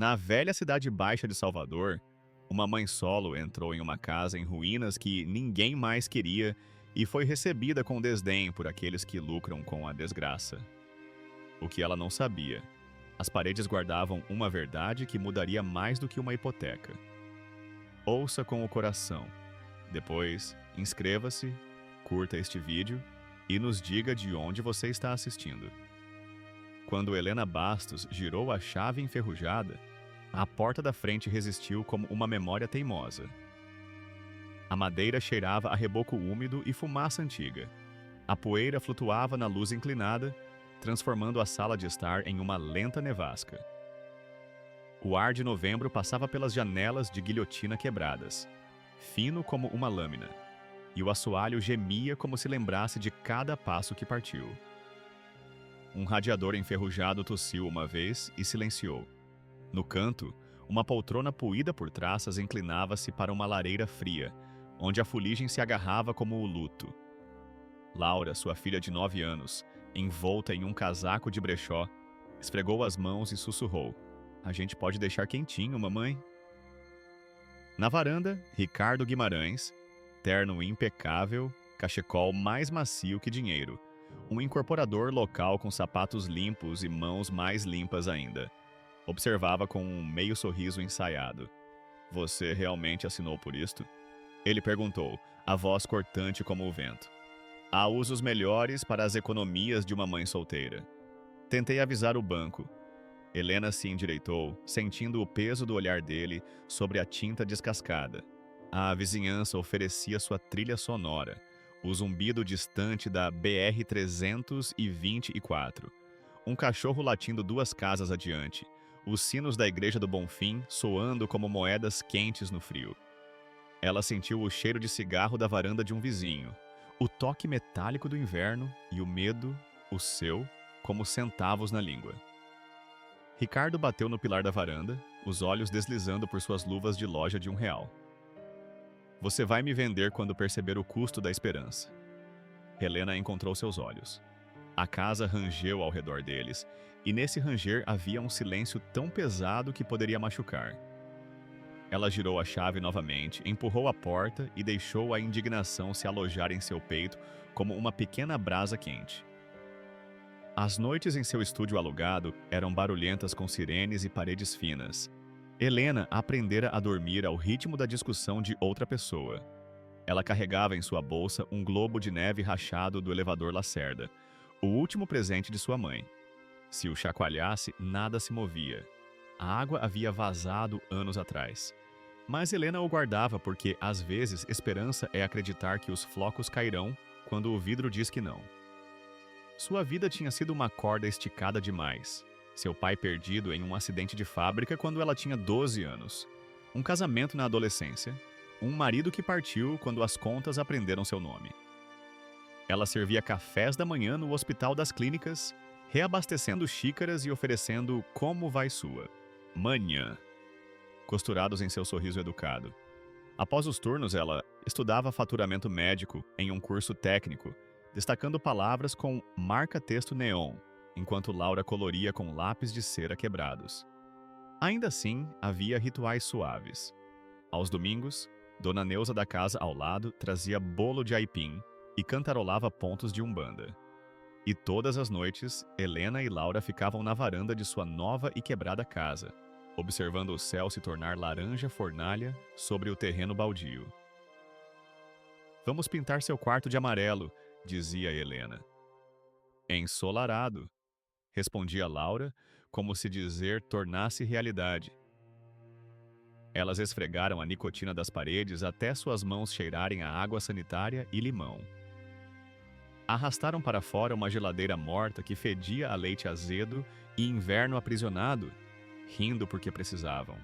Na velha cidade baixa de Salvador, uma mãe solo entrou em uma casa em ruínas que ninguém mais queria e foi recebida com desdém por aqueles que lucram com a desgraça. O que ela não sabia: as paredes guardavam uma verdade que mudaria mais do que uma hipoteca. Ouça com o coração. Depois, inscreva-se, curta este vídeo e nos diga de onde você está assistindo. Quando Helena Bastos girou a chave enferrujada, a porta da frente resistiu como uma memória teimosa. A madeira cheirava a reboco úmido e fumaça antiga. A poeira flutuava na luz inclinada, transformando a sala de estar em uma lenta nevasca. O ar de novembro passava pelas janelas de guilhotina quebradas, fino como uma lâmina, e o assoalho gemia como se lembrasse de cada passo que partiu. Um radiador enferrujado tossiu uma vez e silenciou. No canto, uma poltrona poída por traças inclinava-se para uma lareira fria, onde a fuligem se agarrava como o luto. Laura, sua filha de 9 anos, envolta em um casaco de brechó, esfregou as mãos e sussurrou: "A gente pode deixar quentinho, mamãe?" Na varanda, Ricardo Guimarães, terno impecável, cachecol mais macio que dinheiro, um incorporador local com sapatos limpos e mãos mais limpas ainda, observava com um meio sorriso ensaiado. "Você realmente assinou por isto?" Ele perguntou, a voz cortante como o vento. "Há usos melhores para as economias de uma mãe solteira." Tentei avisar o banco. Helena se endireitou, sentindo o peso do olhar dele sobre a tinta descascada. A vizinhança oferecia sua trilha sonora, o zumbido distante da BR-324, um cachorro latindo 2 casas adiante, os sinos da Igreja do Bonfim soando como moedas quentes no frio. Ela sentiu o cheiro de cigarro da varanda de um vizinho, o toque metálico do inverno e o medo, o seu, como centavos na língua. Ricardo bateu no pilar da varanda, os olhos deslizando por suas luvas de loja de R$ 1. "Você vai me vender quando perceber o custo da esperança." Helena encontrou seus olhos. A casa rangeu ao redor deles, e nesse ranger havia um silêncio tão pesado que poderia machucar. Ela girou a chave novamente, empurrou a porta e deixou a indignação se alojar em seu peito como uma pequena brasa quente. As noites em seu estúdio alugado eram barulhentas com sirenes e paredes finas. Helena aprendera a dormir ao ritmo da discussão de outra pessoa. Ela carregava em sua bolsa um globo de neve rachado do elevador Lacerda, o último presente de sua mãe. Se o chacoalhasse, nada se movia. A água havia vazado anos atrás. Mas Helena o guardava porque, às vezes, esperança é acreditar que os flocos cairão quando o vidro diz que não. Sua vida tinha sido uma corda esticada demais. Seu pai perdido em um acidente de fábrica quando ela tinha 12 anos. Um casamento na adolescência. Um marido que partiu quando as contas aprenderam seu nome. Ela servia cafés da manhã no Hospital das Clínicas, reabastecendo xícaras e oferecendo "como vai sua" manhã, costurados em seu sorriso educado. Após os turnos, ela estudava faturamento médico em um curso técnico, destacando palavras com marca-texto neon, enquanto Laura coloria com lápis de cera quebrados. Ainda assim, havia rituais suaves. Aos domingos, Dona Neuza da casa ao lado trazia bolo de aipim e cantarolava pontos de umbanda. E todas as noites, Helena e Laura ficavam na varanda de sua nova e quebrada casa, observando o céu se tornar laranja fornalha sobre o terreno baldio. "Vamos pintar seu quarto de amarelo", dizia Helena. "Ensolarado", respondia Laura, como se dizer tornasse realidade. Elas esfregaram a nicotina das paredes até suas mãos cheirarem a água sanitária e limão. Arrastaram para fora uma geladeira morta que fedia a leite azedo e inverno aprisionado, rindo porque precisavam.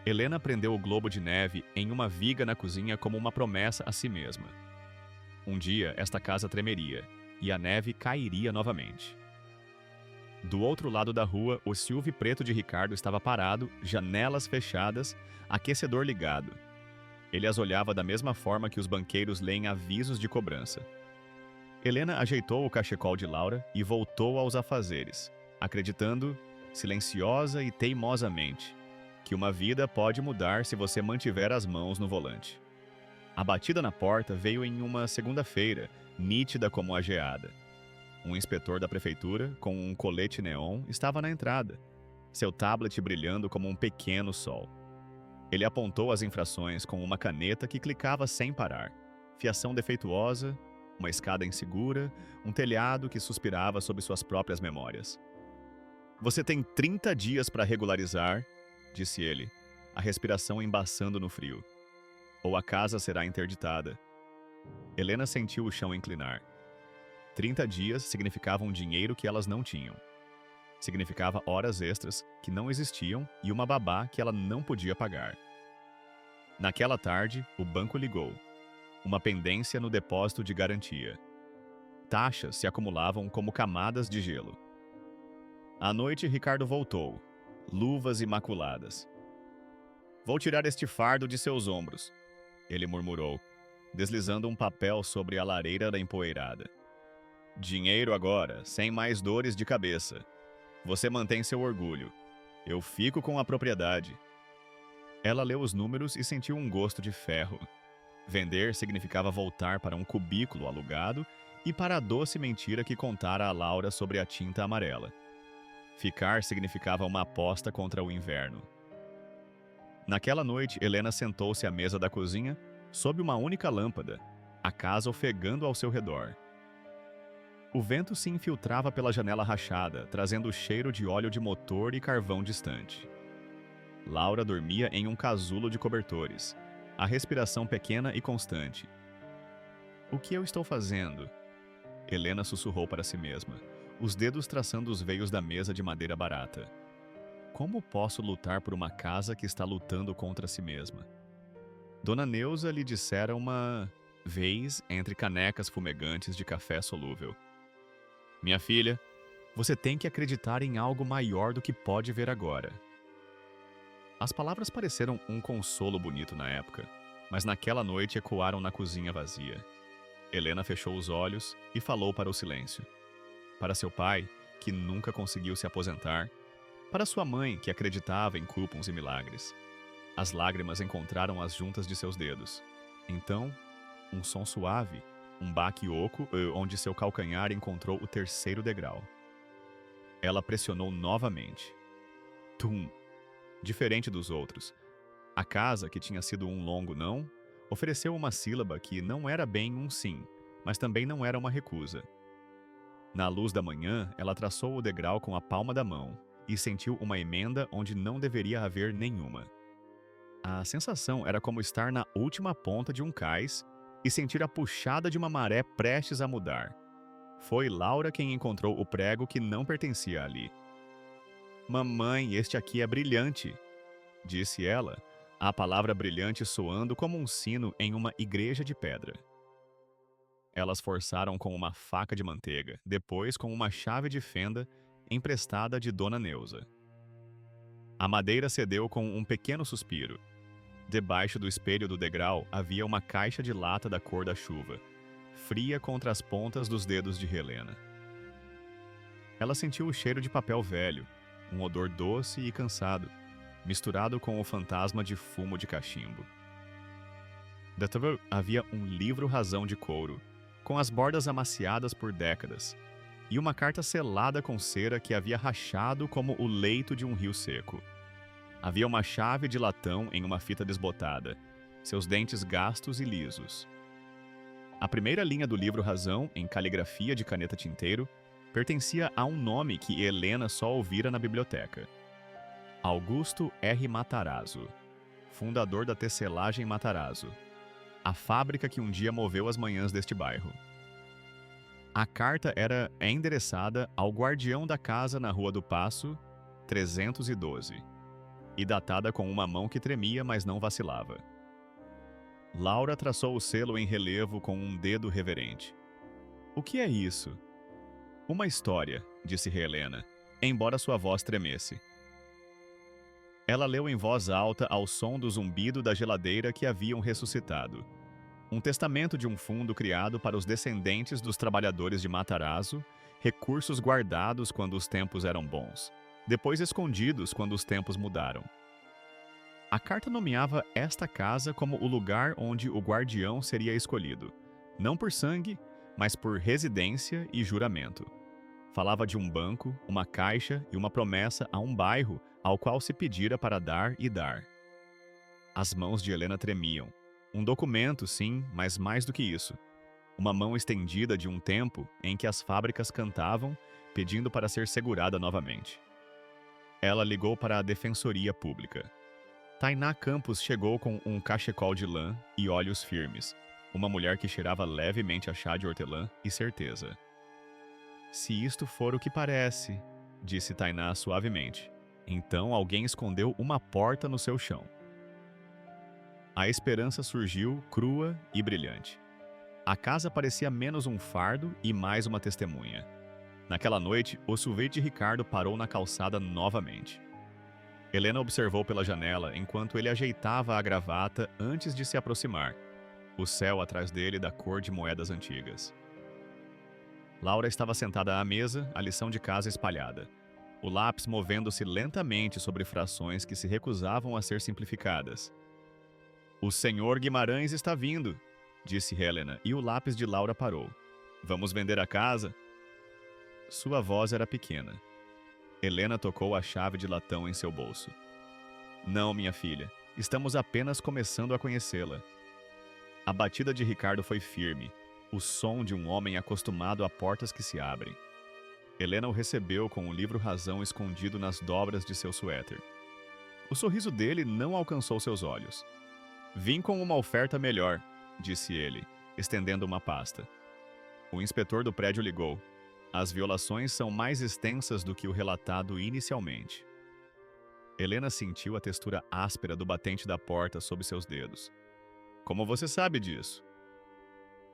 Helena prendeu o globo de neve em uma viga na cozinha como uma promessa a si mesma. Um dia, esta casa tremeria, e a neve cairia novamente. Do outro lado da rua, o SUV preto de Ricardo estava parado, janelas fechadas, aquecedor ligado. Ele as olhava da mesma forma que os banqueiros leem avisos de cobrança. Helena ajeitou o cachecol de Laura e voltou aos afazeres, acreditando silenciosa e teimosamente, que uma vida pode mudar se você mantiver as mãos no volante. A batida na porta veio em uma segunda-feira, nítida como a geada. Um inspetor da prefeitura, com um colete neon, estava na entrada, seu tablet brilhando como um pequeno sol. Ele apontou as infrações com uma caneta que clicava sem parar. Fiação defeituosa, uma escada insegura, um telhado que suspirava sob suas próprias memórias. "Você tem 30 dias para regularizar", disse ele, a respiração embaçando no frio. "Ou a casa será interditada." Helena sentiu o chão inclinar. 30 dias significavam dinheiro que elas não tinham. Significava horas extras que não existiam e uma babá que ela não podia pagar. Naquela tarde, o banco ligou. Uma pendência no depósito de garantia. Taxas se acumulavam como camadas de gelo. À noite, Ricardo voltou, luvas imaculadas. "Vou tirar este fardo de seus ombros", ele murmurou, deslizando um papel sobre a lareira empoeirada. "Dinheiro agora, sem mais dores de cabeça. Você mantém seu orgulho. Eu fico com a propriedade." Ela leu os números e sentiu um gosto de ferro. Vender significava voltar para um cubículo alugado e para a doce mentira que contara a Laura sobre a tinta amarela. Ficar significava uma aposta contra o inverno. Naquela noite, Helena sentou-se à mesa da cozinha, sob uma única lâmpada, a casa ofegando ao seu redor. O vento se infiltrava pela janela rachada, trazendo o cheiro de óleo de motor e carvão distante. Laura dormia em um casulo de cobertores, a respiração pequena e constante. "O que eu estou fazendo?" Helena sussurrou para si mesma, os dedos traçando os veios da mesa de madeira barata. "Como posso lutar por uma casa que está lutando contra si mesma?" Dona Neuza lhe dissera uma vez entre canecas fumegantes de café solúvel: "Minha filha, você tem que acreditar em algo maior do que pode ver agora." As palavras pareceram um consolo bonito na época, mas naquela noite ecoaram na cozinha vazia. Helena fechou os olhos e falou para o silêncio. Para seu pai, que nunca conseguiu se aposentar. Para sua mãe, que acreditava em cúpuns e milagres. As lágrimas encontraram as juntas de seus dedos. Então, um som suave, um baque oco, onde seu calcanhar encontrou o terceiro degrau. Ela pressionou novamente. Tum! Diferente dos outros. A casa, que tinha sido um longo não, ofereceu uma sílaba que não era bem um sim, mas também não era uma recusa. Na luz da manhã, ela traçou o degrau com a palma da mão e sentiu uma emenda onde não deveria haver nenhuma. A sensação era como estar na última ponta de um cais e sentir a puxada de uma maré prestes a mudar. Foi Laura quem encontrou o prego que não pertencia ali. "Mamãe, este aqui é brilhante", disse ela, a palavra brilhante soando como um sino em uma igreja de pedra. Elas forçaram com uma faca de manteiga, depois com uma chave de fenda emprestada de Dona Neuza. A madeira cedeu com um pequeno suspiro. Debaixo do espelho do degrau havia uma caixa de lata da cor da chuva, fria contra as pontas dos dedos de Helena. Ela sentiu o cheiro de papel velho, um odor doce e cansado, misturado com o fantasma de fumo de cachimbo. Dentro havia um livro-razão de couro, com as bordas amaciadas por décadas, e uma carta selada com cera que havia rachado como o leito de um rio seco. Havia uma chave de latão em uma fita desbotada, seus dentes gastos e lisos. A primeira linha do livro-razão, em caligrafia de caneta tinteiro, pertencia a um nome que Helena só ouvira na biblioteca. Augusto R. Matarazzo, fundador da tecelagem Matarazzo, a fábrica que um dia moveu as manhãs deste bairro. A carta era endereçada ao guardião da casa na Rua do Paço, 312, e datada com uma mão que tremia, mas não vacilava. Laura traçou o selo em relevo com um dedo reverente. "O que é isso?" "Uma história", disse Helena, embora sua voz tremesse. Ela leu em voz alta ao som do zumbido da geladeira que haviam ressuscitado. Um testamento de um fundo criado para os descendentes dos trabalhadores de Matarazzo, recursos guardados quando os tempos eram bons. depois escondidos quando os tempos mudaram. A carta nomeava esta casa como o lugar onde o guardião seria escolhido, não por sangue, mas por residência e juramento. Falava de um banco, uma caixa e uma promessa a um bairro ao qual se pedira para dar e dar. As mãos de Helena tremiam. Um documento, sim, mas mais do que isso. Uma mão estendida de um tempo em que as fábricas cantavam, pedindo para ser segurada novamente. Ela ligou para a Defensoria Pública. Tainá Campos chegou com um cachecol de lã e olhos firmes. Uma mulher que cheirava levemente a chá de hortelã e certeza. Se isto for o que parece, disse Tainá suavemente, então alguém escondeu uma porta no seu chão. A esperança surgiu crua e brilhante. A casa parecia menos um fardo e mais uma testemunha. Naquela noite, o SUV de Ricardo parou na calçada novamente. Helena observou pela janela enquanto ele ajeitava a gravata antes de se aproximar. O céu atrás dele da cor de moedas antigas. Laura estava sentada à mesa, a lição de casa espalhada. O lápis movendo-se lentamente sobre frações que se recusavam a ser simplificadas. "O senhor Guimarães está vindo", disse Helena, e o lápis de Laura parou. "Vamos vender a casa?" Sua voz era pequena. Helena tocou a chave de latão em seu bolso. "Não, minha filha. Estamos apenas começando a conhecê-la." A batida de Ricardo foi firme, o som de um homem acostumado a portas que se abrem. Helena o recebeu com o livro Razão escondido nas dobras de seu suéter. O sorriso dele não alcançou seus olhos. "Vim com uma oferta melhor", disse ele, estendendo uma pasta. O inspetor do prédio ligou. As violações são mais extensas do que o relatado inicialmente. Helena sentiu a textura áspera do batente da porta sob seus dedos. "Como você sabe disso?"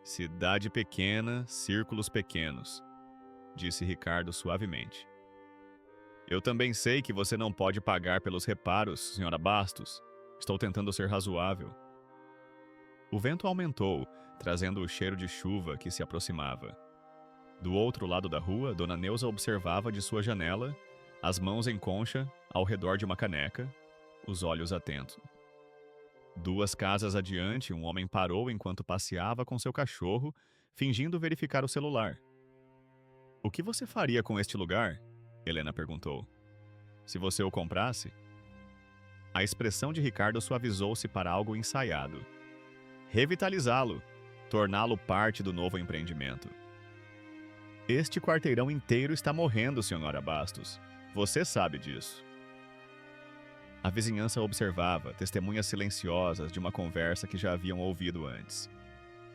"Cidade pequena, círculos pequenos", disse Ricardo suavemente. "Eu também sei que você não pode pagar pelos reparos, senhora Bastos. Estou tentando ser razoável." O vento aumentou, trazendo o cheiro de chuva que se aproximava. Do outro lado da rua, Dona Neuza observava de sua janela, as mãos em concha, ao redor de uma caneca, os olhos atentos. 2 casas adiante, um homem parou enquanto passeava com seu cachorro, fingindo verificar o celular. "O que você faria com este lugar?" Helena perguntou. "Se você o comprasse?" A expressão de Ricardo suavizou-se para algo ensaiado. "Revitalizá-lo, torná-lo parte do novo empreendimento." "Este quarteirão inteiro está morrendo, senhora Bastos. Você sabe disso." A vizinhança observava, testemunhas silenciosas de uma conversa que já haviam ouvido antes.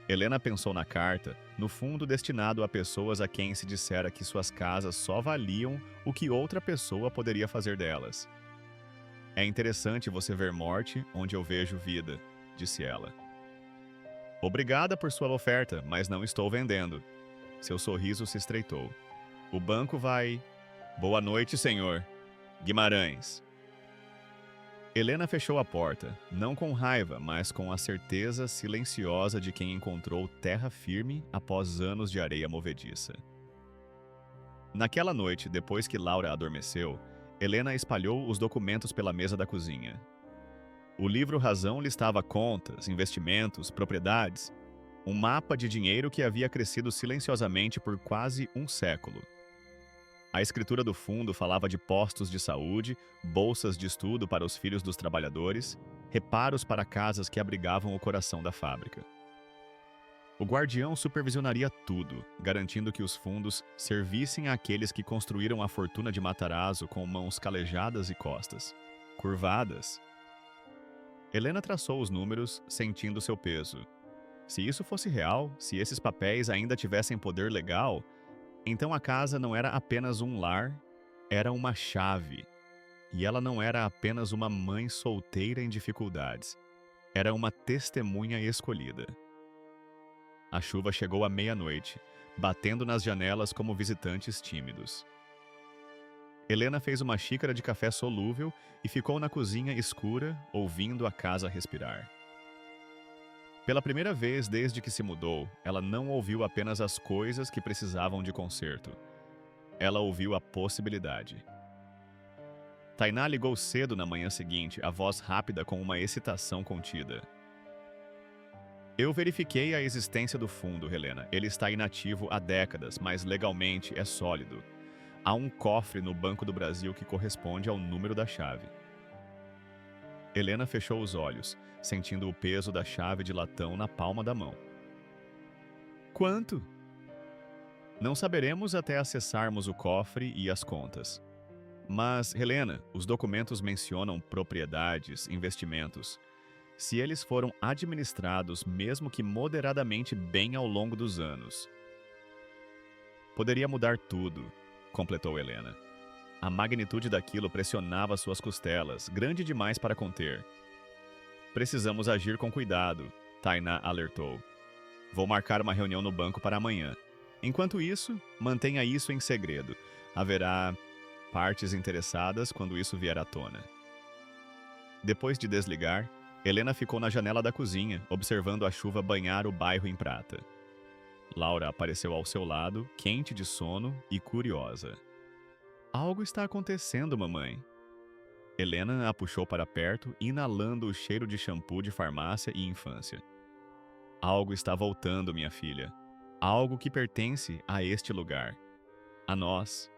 Helena pensou na carta, no fundo destinado a pessoas a quem se dissera que suas casas só valiam o que outra pessoa poderia fazer delas. "É interessante você ver morte onde eu vejo vida", disse ela. "Obrigada por sua oferta, mas não estou vendendo." Seu sorriso se estreitou. "O banco vai..." "Boa noite, senhor Guimarães." Helena fechou a porta, não com raiva, mas com a certeza silenciosa de quem encontrou terra firme após anos de areia movediça. Naquela noite, depois que Laura adormeceu, Helena espalhou os documentos pela mesa da cozinha. O livro Razão listava contas, investimentos, propriedades, um mapa de dinheiro que havia crescido silenciosamente por quase um século. A escritura do fundo falava de postos de saúde, bolsas de estudo para os filhos dos trabalhadores, reparos para casas que abrigavam o coração da fábrica. O guardião supervisionaria tudo, garantindo que os fundos servissem àqueles que construíram a fortuna de Matarazzo com mãos calejadas e costas curvadas. Helena traçou os números, sentindo seu peso. Se isso fosse real, se esses papéis ainda tivessem poder legal, então a casa não era apenas um lar, era uma chave. E ela não era apenas uma mãe solteira em dificuldades. Era uma testemunha escolhida. A chuva chegou à meia-noite, batendo nas janelas como visitantes tímidos. Helena fez uma xícara de café solúvel e ficou na cozinha escura, ouvindo a casa respirar. Pela primeira vez desde que se mudou, ela não ouviu apenas as coisas que precisavam de conserto. Ela ouviu a possibilidade. Tainá ligou cedo na manhã seguinte, a voz rápida com uma excitação contida. Eu verifiquei a existência do fundo, Helena. Ele está inativo há décadas, mas legalmente é sólido. Há um cofre no Banco do Brasil que corresponde ao número da chave. Helena fechou os olhos, sentindo o peso da chave de latão na palma da mão. Quanto? Não saberemos até acessarmos o cofre e as contas. Mas, Helena, os documentos mencionam propriedades, investimentos. Se eles foram administrados mesmo que moderadamente bem ao longo dos anos. Poderia mudar tudo, completou Helena. A magnitude daquilo pressionava suas costelas, grande demais para conter. Precisamos agir com cuidado, Tainá alertou. Vou marcar uma reunião no banco para amanhã. Enquanto isso, mantenha isso em segredo. Haverá partes interessadas quando isso vier à tona. Depois de desligar, Helena ficou na janela da cozinha, observando a chuva banhar o bairro em prata. Laura apareceu ao seu lado, quente de sono e curiosa. Algo está acontecendo, mamãe. Helena a puxou para perto, inalando o cheiro de shampoo de farmácia e infância. Algo está voltando, minha filha. Algo que pertence a este lugar. A nós.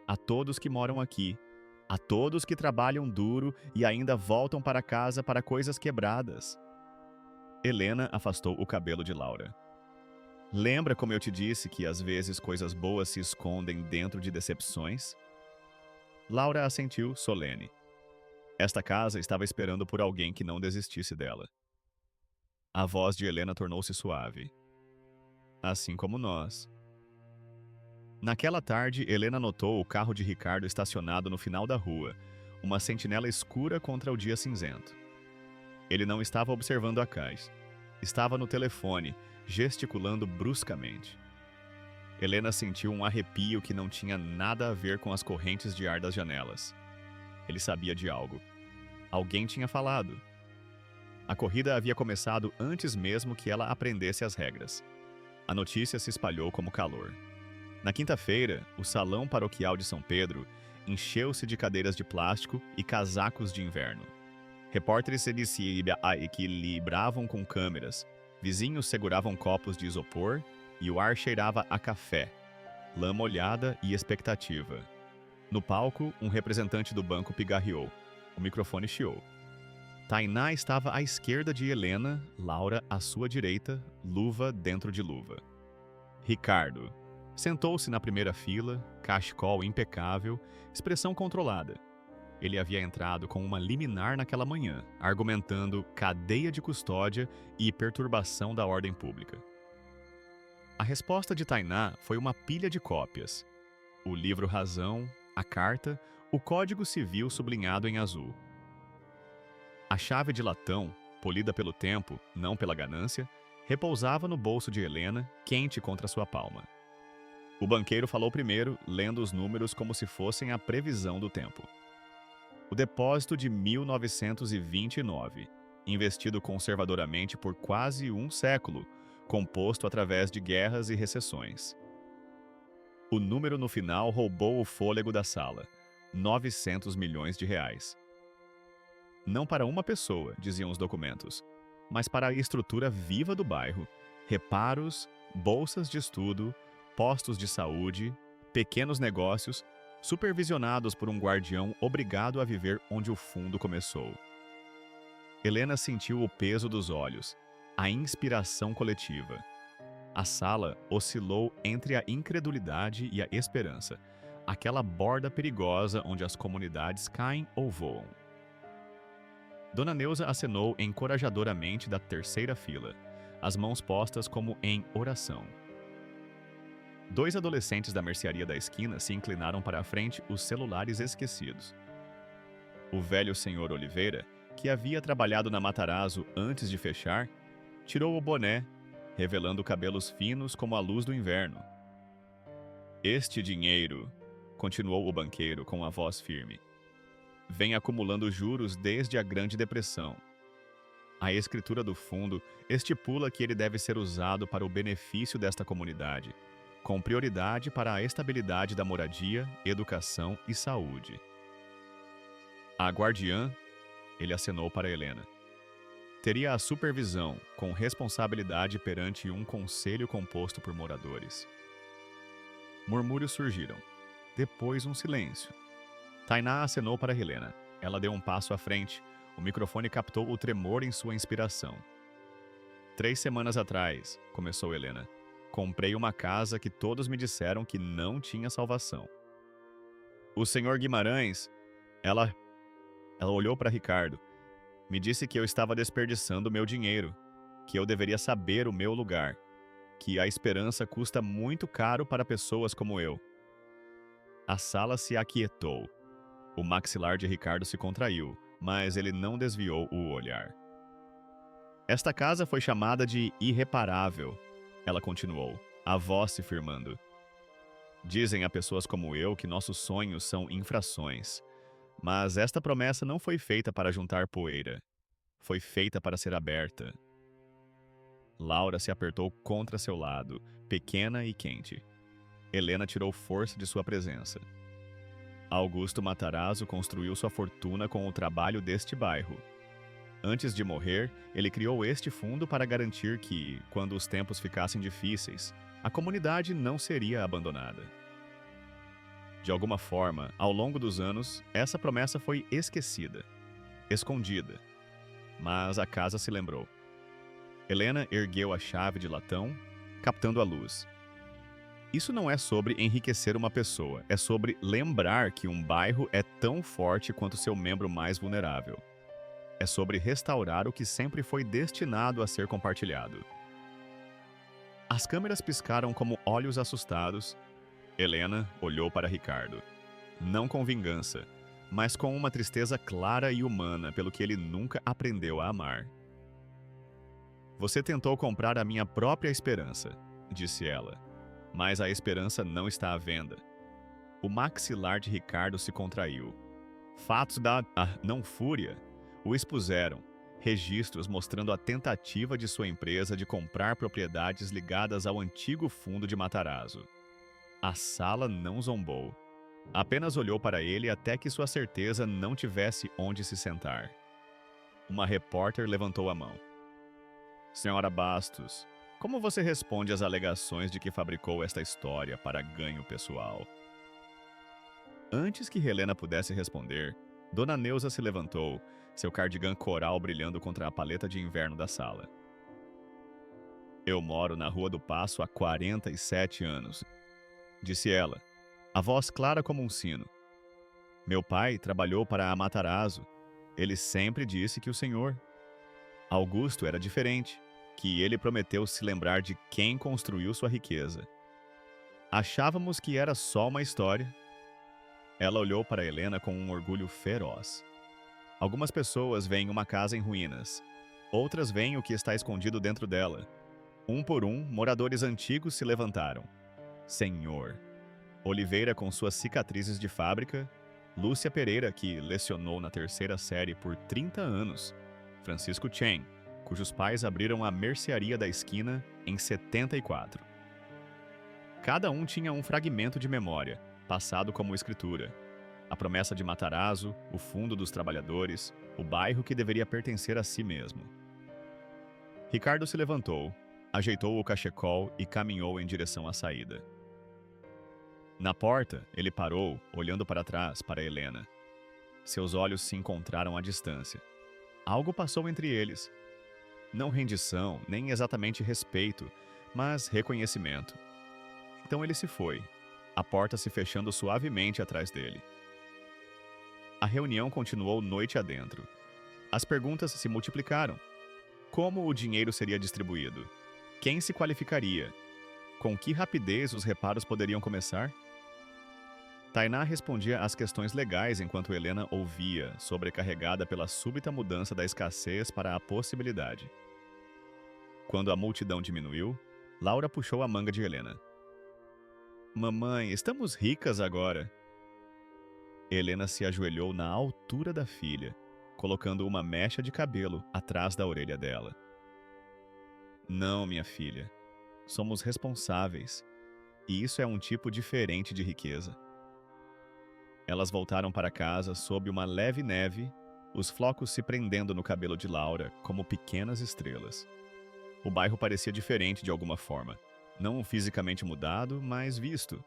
A todos que moram aqui. A todos que trabalham duro e ainda voltam para casa para coisas quebradas. Helena afastou o cabelo de Laura. Lembra como eu te disse que às vezes coisas boas se escondem dentro de decepções? Laura assentiu, solene. Esta casa estava esperando por alguém que não desistisse dela. A voz de Helena tornou-se suave. Assim como nós. Naquela tarde, Helena notou o carro de Ricardo estacionado no final da rua, uma sentinela escura contra o dia cinzento. Ele não estava observando a caixa. Estava no telefone, gesticulando bruscamente. Helena sentiu um arrepio que não tinha nada a ver com as correntes de ar das janelas. Ele sabia de algo. Alguém tinha falado. A corrida havia começado antes mesmo que ela aprendesse as regras. A notícia se espalhou como calor. Na quinta-feira, o salão paroquial de São Pedro encheu-se de cadeiras de plástico e casacos de inverno. Repórteres se equilibravam com câmeras, vizinhos seguravam copos de isopor e o ar cheirava a café, lã molhada e expectativa. No palco, um representante do banco pigarreou. O microfone chiou. Tainá estava à esquerda de Helena, Laura à sua direita, luva dentro de luva. Ricardo. Sentou-se na primeira fila, cachecol impecável, expressão controlada. Ele havia entrado com uma liminar naquela manhã, argumentando cadeia de custódia e perturbação da ordem pública. A resposta de Tainá foi uma pilha de cópias. O livro Razão, a carta, o Código Civil sublinhado em azul. A chave de latão, polida pelo tempo, não pela ganância, repousava no bolso de Helena, quente contra sua palma. O banqueiro falou primeiro, lendo os números como se fossem a previsão do tempo. O depósito de 1929, investido conservadoramente por quase um século, composto através de guerras e recessões. O número no final roubou o fôlego da sala. 900 milhões de reais. Não para uma pessoa, diziam os documentos, mas para a estrutura viva do bairro, reparos, bolsas de estudo, postos de saúde, pequenos negócios, supervisionados por um guardião obrigado a viver onde o fundo começou. Helena sentiu o peso dos olhos, a inspiração coletiva. A sala oscilou entre a incredulidade e a esperança, aquela borda perigosa onde as comunidades caem ou voam. Dona Neuza acenou encorajadoramente da terceira fila, as mãos postas como em oração. 2 adolescentes da mercearia da esquina se inclinaram para a frente, os celulares esquecidos. O velho senhor Oliveira, que havia trabalhado na Matarazzo antes de fechar, tirou o boné, revelando cabelos finos como a luz do inverno. Este dinheiro, continuou o banqueiro com a voz firme, vem acumulando juros desde a Grande Depressão. A escritura do fundo estipula que ele deve ser usado para o benefício desta comunidade, com prioridade para a estabilidade da moradia, educação e saúde. A guardiã, ele acenou para Helena. Teria a supervisão, com responsabilidade perante um conselho composto por moradores. Murmúrios surgiram. Depois um silêncio. Tainá acenou para Helena. Ela deu um passo à frente. O microfone captou o tremor em sua inspiração. 3 semanas atrás, começou Helena, comprei uma casa que todos me disseram que não tinha salvação. O senhor Guimarães, ela olhou para Ricardo. Me disse que eu estava desperdiçando meu dinheiro, que eu deveria saber o meu lugar, que a esperança custa muito caro para pessoas como eu. A sala se aquietou. O maxilar de Ricardo se contraiu, mas ele não desviou o olhar. Esta casa foi chamada de irreparável, ela continuou, a voz se firmando. Dizem a pessoas como eu que nossos sonhos são infrações, mas esta promessa não foi feita para juntar poeira. Foi feita para ser aberta. Laura se apertou contra seu lado, pequena e quente. Helena tirou força de sua presença. Augusto Matarazzo construiu sua fortuna com o trabalho deste bairro. Antes de morrer, ele criou este fundo para garantir que, quando os tempos ficassem difíceis, a comunidade não seria abandonada. De alguma forma, ao longo dos anos, essa promessa foi esquecida, escondida. Mas a casa se lembrou. Helena ergueu a chave de latão, captando a luz. Isso não é sobre enriquecer uma pessoa, é sobre lembrar que um bairro é tão forte quanto seu membro mais vulnerável. É sobre restaurar o que sempre foi destinado a ser compartilhado. As câmeras piscaram como olhos assustados. Helena olhou para Ricardo. Não com vingança, mas com uma tristeza clara e humana pelo que ele nunca aprendeu a amar. Você tentou comprar a minha própria esperança, disse ela. Mas a esperança não está à venda. O maxilar de Ricardo se contraiu. Fatos da não fúria o expuseram, registros mostrando a tentativa de sua empresa de comprar propriedades ligadas ao antigo fundo de Matarazzo. A sala não zombou. Apenas olhou para ele até que sua certeza não tivesse onde se sentar. Uma repórter levantou a mão. Senhora Bastos, como você responde às alegações de que fabricou esta história para ganho pessoal? Antes que Helena pudesse responder, Dona Neuza se levantou, seu cardigã coral brilhando contra a paleta de inverno da sala. Eu moro na Rua do Paço há 47 anos, disse ela, a voz clara como um sino. Meu pai trabalhou para a Matarazzo. Ele sempre disse que o senhor... Augusto era diferente, que ele prometeu se lembrar de quem construiu sua riqueza. Achávamos que era só uma história. Ela olhou para Helena com um orgulho feroz. Algumas pessoas veem uma casa em ruínas. Outras veem o que está escondido dentro dela. Um por um, moradores antigos se levantaram. Senhor. Oliveira com suas cicatrizes de fábrica. Lúcia Pereira, que lecionou na 3ª série por 30 anos. Francisco Chen, cujos pais abriram a mercearia da esquina em 74. Cada um tinha um fragmento de memória, passado como escritura. A promessa de Matarazzo, o fundo dos trabalhadores, o bairro que deveria pertencer a si mesmo. Ricardo se levantou, ajeitou o cachecol e caminhou em direção à saída. Na porta, ele parou, olhando para trás, para Helena. Seus olhos se encontraram à distância. Algo passou entre eles. Não rendição, nem exatamente respeito, mas reconhecimento. Então ele se foi, a porta se fechando suavemente atrás dele. A reunião continuou noite adentro. As perguntas se multiplicaram. Como o dinheiro seria distribuído? Quem se qualificaria? Com que rapidez os reparos poderiam começar? Tainá respondia às questões legais enquanto Helena ouvia, sobrecarregada pela súbita mudança da escassez para a possibilidade. Quando a multidão diminuiu, Laura puxou a manga de Helena. Mamãe, estamos ricas agora. Helena se ajoelhou na altura da filha, colocando uma mecha de cabelo atrás da orelha dela. Não, minha filha. Somos responsáveis. E isso é um tipo diferente de riqueza. Elas voltaram para casa sob uma leve neve, os flocos se prendendo no cabelo de Laura como pequenas estrelas. O bairro parecia diferente de alguma forma. Não fisicamente mudado, mas visto.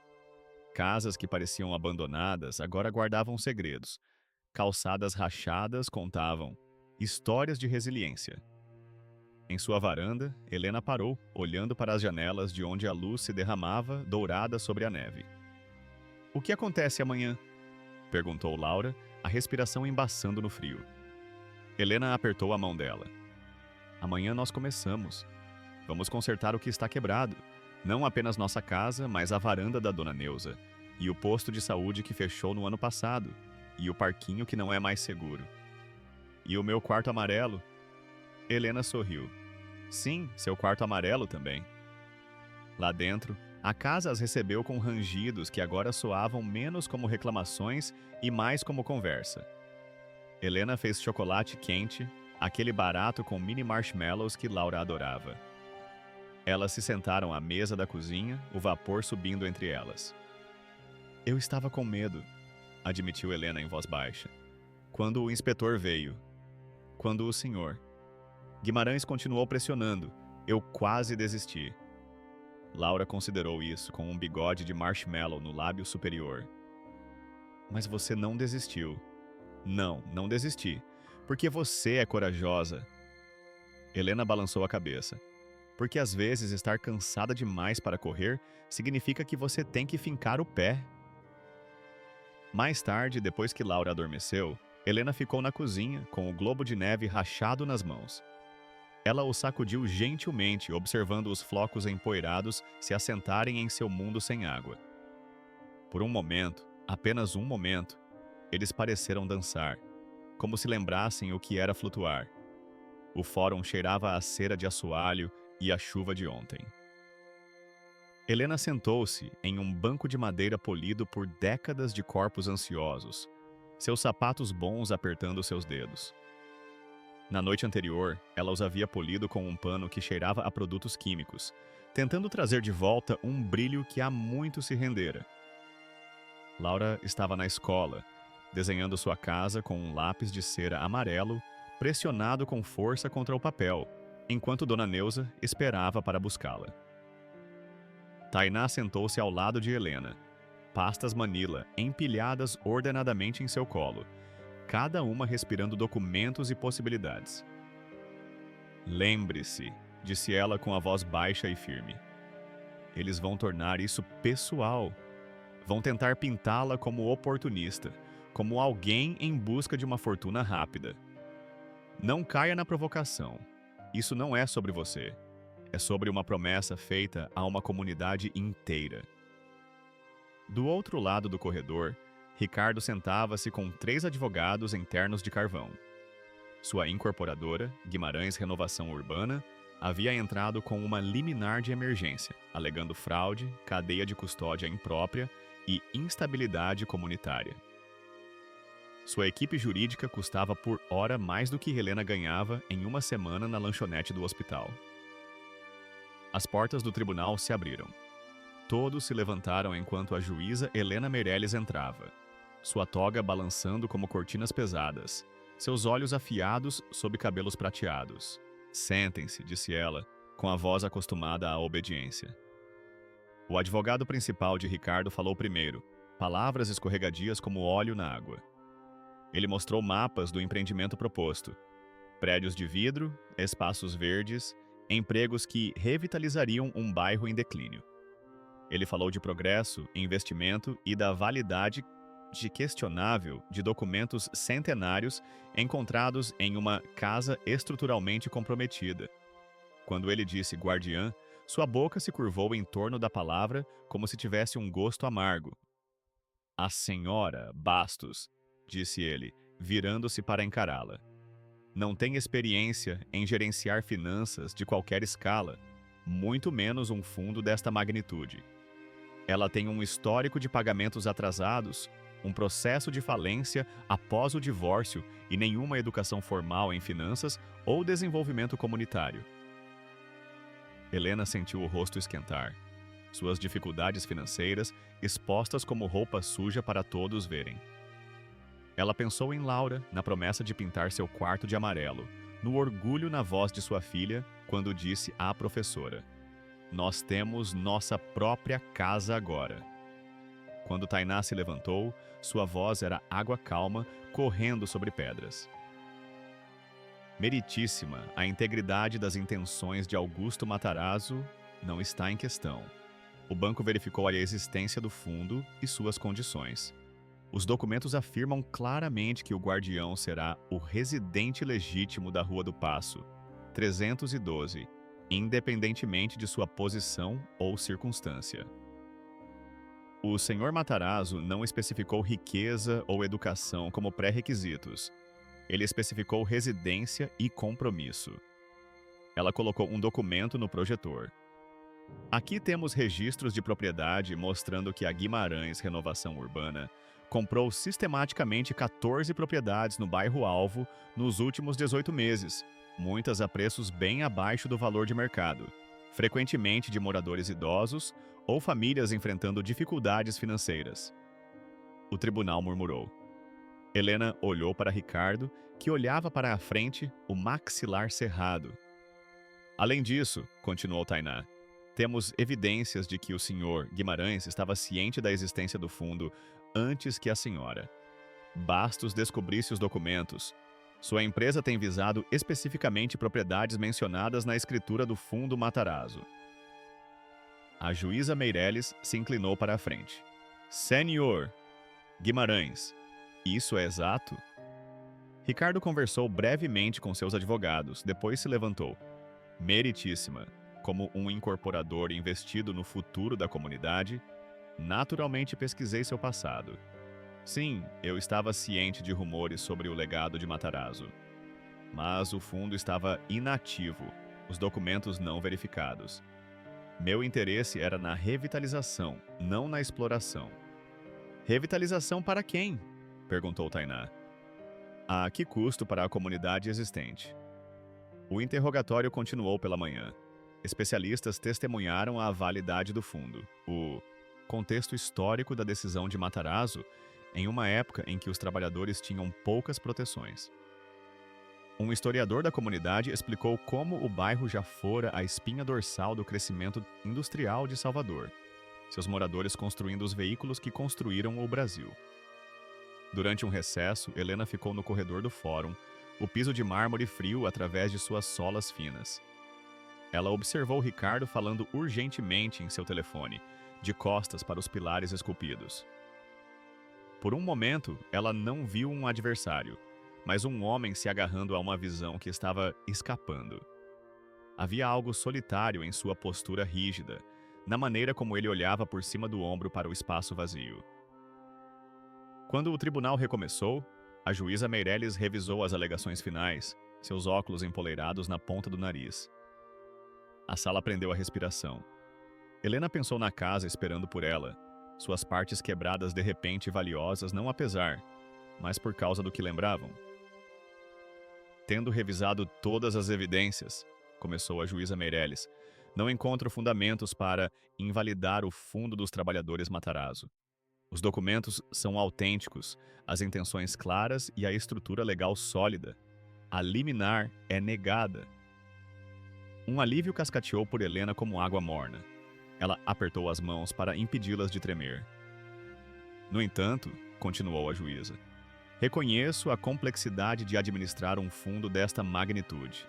Casas que pareciam abandonadas agora guardavam segredos. Calçadas rachadas contavam histórias de resiliência. Em sua varanda, Helena parou, olhando para as janelas de onde a luz se derramava, dourada sobre a neve. "O que acontece amanhã?" perguntou Laura, a respiração embaçando no frio. Helena apertou a mão dela. "Amanhã nós começamos. Vamos consertar o que está quebrado. Não apenas nossa casa, mas a varanda da Dona Neuza. E o posto de saúde que fechou no ano passado. E o parquinho que não é mais seguro. E o meu quarto amarelo?" Helena sorriu. "Sim, seu quarto amarelo também." Lá dentro, a casa as recebeu com rangidos que agora soavam menos como reclamações e mais como conversa. Helena fez chocolate quente, aquele barato com mini marshmallows que Laura adorava. Elas se sentaram à mesa da cozinha, o vapor subindo entre elas. "Eu estava com medo", admitiu Helena em voz baixa. "Quando o inspetor veio. Quando o senhor." Guimarães continuou pressionando. "Eu quase desisti." Laura considerou isso com um bigode de marshmallow no lábio superior. "Mas você não desistiu." "Não, não desisti. Porque você é corajosa." Helena balançou a cabeça. "Porque às vezes estar cansada demais para correr significa que você tem que fincar o pé." Mais tarde, depois que Laura adormeceu, Helena ficou na cozinha com o globo de neve rachado nas mãos. Ela o sacudiu gentilmente, observando os flocos empoeirados se assentarem em seu mundo sem água. Por um momento, apenas um momento, eles pareceram dançar, como se lembrassem o que era flutuar. O fórum cheirava a cera de assoalho e a chuva de ontem. Helena sentou-se em um banco de madeira polido por décadas de corpos ansiosos, seus sapatos bons apertando seus dedos. Na noite anterior, ela os havia polido com um pano que cheirava a produtos químicos, tentando trazer de volta um brilho que há muito se rendera. Laura estava na escola, desenhando sua casa com um lápis de cera amarelo, pressionado com força contra o papel, enquanto Dona Neuza esperava para buscá-la. Tainá sentou-se ao lado de Helena, pastas Manila empilhadas ordenadamente em seu colo, cada uma respirando documentos e possibilidades. "Lembre-se", disse ela com a voz baixa e firme. "Eles vão tornar isso pessoal. Vão tentar pintá-la como oportunista, como alguém em busca de uma fortuna rápida. Não caia na provocação. Isso não é sobre você. É sobre uma promessa feita a uma comunidade inteira." Do outro lado do corredor, Ricardo sentava-se com 3 advogados em ternos de carvão. Sua incorporadora, Guimarães Renovação Urbana, havia entrado com uma liminar de emergência, alegando fraude, cadeia de custódia imprópria e instabilidade comunitária. Sua equipe jurídica custava por hora mais do que Helena ganhava em uma semana na lanchonete do hospital. As portas do tribunal se abriram. Todos se levantaram enquanto a juíza Helena Meirelles entrava, sua toga balançando como cortinas pesadas, seus olhos afiados sob cabelos prateados. "Sentem-se", disse ela, com a voz acostumada à obediência. O advogado principal de Ricardo falou primeiro, palavras escorregadias como óleo na água. Ele mostrou mapas do empreendimento proposto. Prédios de vidro, espaços verdes, empregos que revitalizariam um bairro em declínio. Ele falou de progresso, investimento e da validade questionável de documentos centenários encontrados em uma casa estruturalmente comprometida. Quando ele disse guardiã, sua boca se curvou em torno da palavra como se tivesse um gosto amargo. "A senhora Bastos", disse ele, virando-se para encará-la. "Não tem experiência em gerenciar finanças de qualquer escala, muito menos um fundo desta magnitude. Ela tem um histórico de pagamentos atrasados, um processo de falência após o divórcio e nenhuma educação formal em finanças ou desenvolvimento comunitário." Helena sentiu o rosto esquentar. suas dificuldades financeiras expostas como roupa suja para todos verem. Ela pensou em Laura, na promessa de pintar seu quarto de amarelo, no orgulho na voz de sua filha, quando disse à professora: "Nós temos nossa própria casa agora." Quando Tainá se levantou, sua voz era água calma correndo sobre pedras. Meritíssima, a integridade das intenções de Augusto Matarazzo não está em questão. O banco verificou a existência do fundo e suas condições. Os documentos afirmam claramente que o guardião será o residente legítimo da Rua do Paço, 312, independentemente de sua posição ou circunstância. O Sr. Matarazzo não especificou riqueza ou educação como pré-requisitos. Ele especificou residência e compromisso. Ela colocou um documento no projetor. Aqui temos registros de propriedade mostrando que a Guimarães Renovação Urbana comprou sistematicamente 14 propriedades no bairro-alvo nos últimos 18 meses, muitas a preços bem abaixo do valor de mercado, frequentemente de moradores idosos ou famílias enfrentando dificuldades financeiras. O tribunal murmurou. Helena olhou para Ricardo, que olhava para a frente, o maxilar cerrado. Além disso, continuou Tainá, temos evidências de que o senhor Guimarães estava ciente da existência do fundo antes que a senhora. Bastos descobrisse os documentos. Sua empresa tem visado especificamente propriedades mencionadas na escritura do fundo Matarazzo. A juíza Meireles se inclinou para a frente. Senhor Guimarães, isso é exato? Ricardo conversou brevemente com seus advogados, depois se levantou. Meritíssima, como um incorporador investido no futuro da comunidade, naturalmente pesquisei seu passado. Sim, eu estava ciente de rumores sobre o legado de Matarazzo. Mas o fundo estava inativo, os documentos não verificados. Meu interesse era na revitalização, não na exploração. Revitalização para quem? Perguntou Tainá. A que custo para a comunidade existente? O interrogatório continuou pela manhã. Especialistas testemunharam a validade do fundo, o contexto histórico da decisão de Matarazzo em uma época em que os trabalhadores tinham poucas proteções. Um historiador da comunidade explicou como o bairro já fora a espinha dorsal do crescimento industrial de Salvador, seus moradores construindo os veículos que construíram o Brasil. Durante um recesso, Helena ficou no corredor do fórum, o piso de mármore frio através de suas solas finas. Ela observou Ricardo falando urgentemente em seu telefone, de costas para os pilares esculpidos. Por um momento, ela não viu um adversário, mas um homem se agarrando a uma visão que estava escapando. Havia algo solitário em sua postura rígida, na maneira como ele olhava por cima do ombro para o espaço vazio. Quando o tribunal recomeçou, a juíza Meireles revisou as alegações finais, seus óculos empoleirados na ponta do nariz. A sala prendeu a respiração. Helena pensou na casa esperando por ela, suas partes quebradas de repente valiosas não apesar, mas por causa do que lembravam. Tendo revisado todas as evidências, começou a juíza Meireles, não encontro fundamentos para invalidar o fundo dos trabalhadores Matarazzo. Os documentos são autênticos, as intenções claras e a estrutura legal sólida. A liminar é negada. Um alívio cascateou por Helena como água morna. Ela apertou as mãos para impedi-las de tremer. No entanto, continuou a juíza, reconheço a complexidade de administrar um fundo desta magnitude.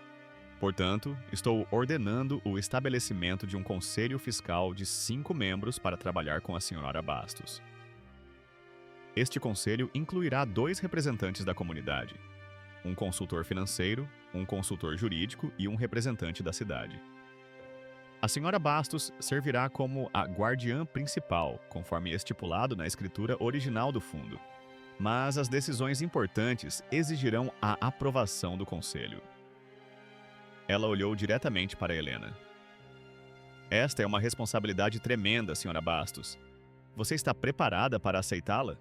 Portanto, estou ordenando o estabelecimento de um conselho fiscal de 5 membros para trabalhar com a senhora Bastos. Este conselho incluirá 2 representantes da comunidade, um consultor financeiro, um consultor jurídico e um representante da cidade. A senhora Bastos servirá como a guardiã principal, conforme estipulado na escritura original do fundo, mas as decisões importantes exigirão a aprovação do conselho. Ela olhou diretamente para Helena. Esta é uma responsabilidade tremenda, senhora Bastos. Você está preparada para aceitá-la?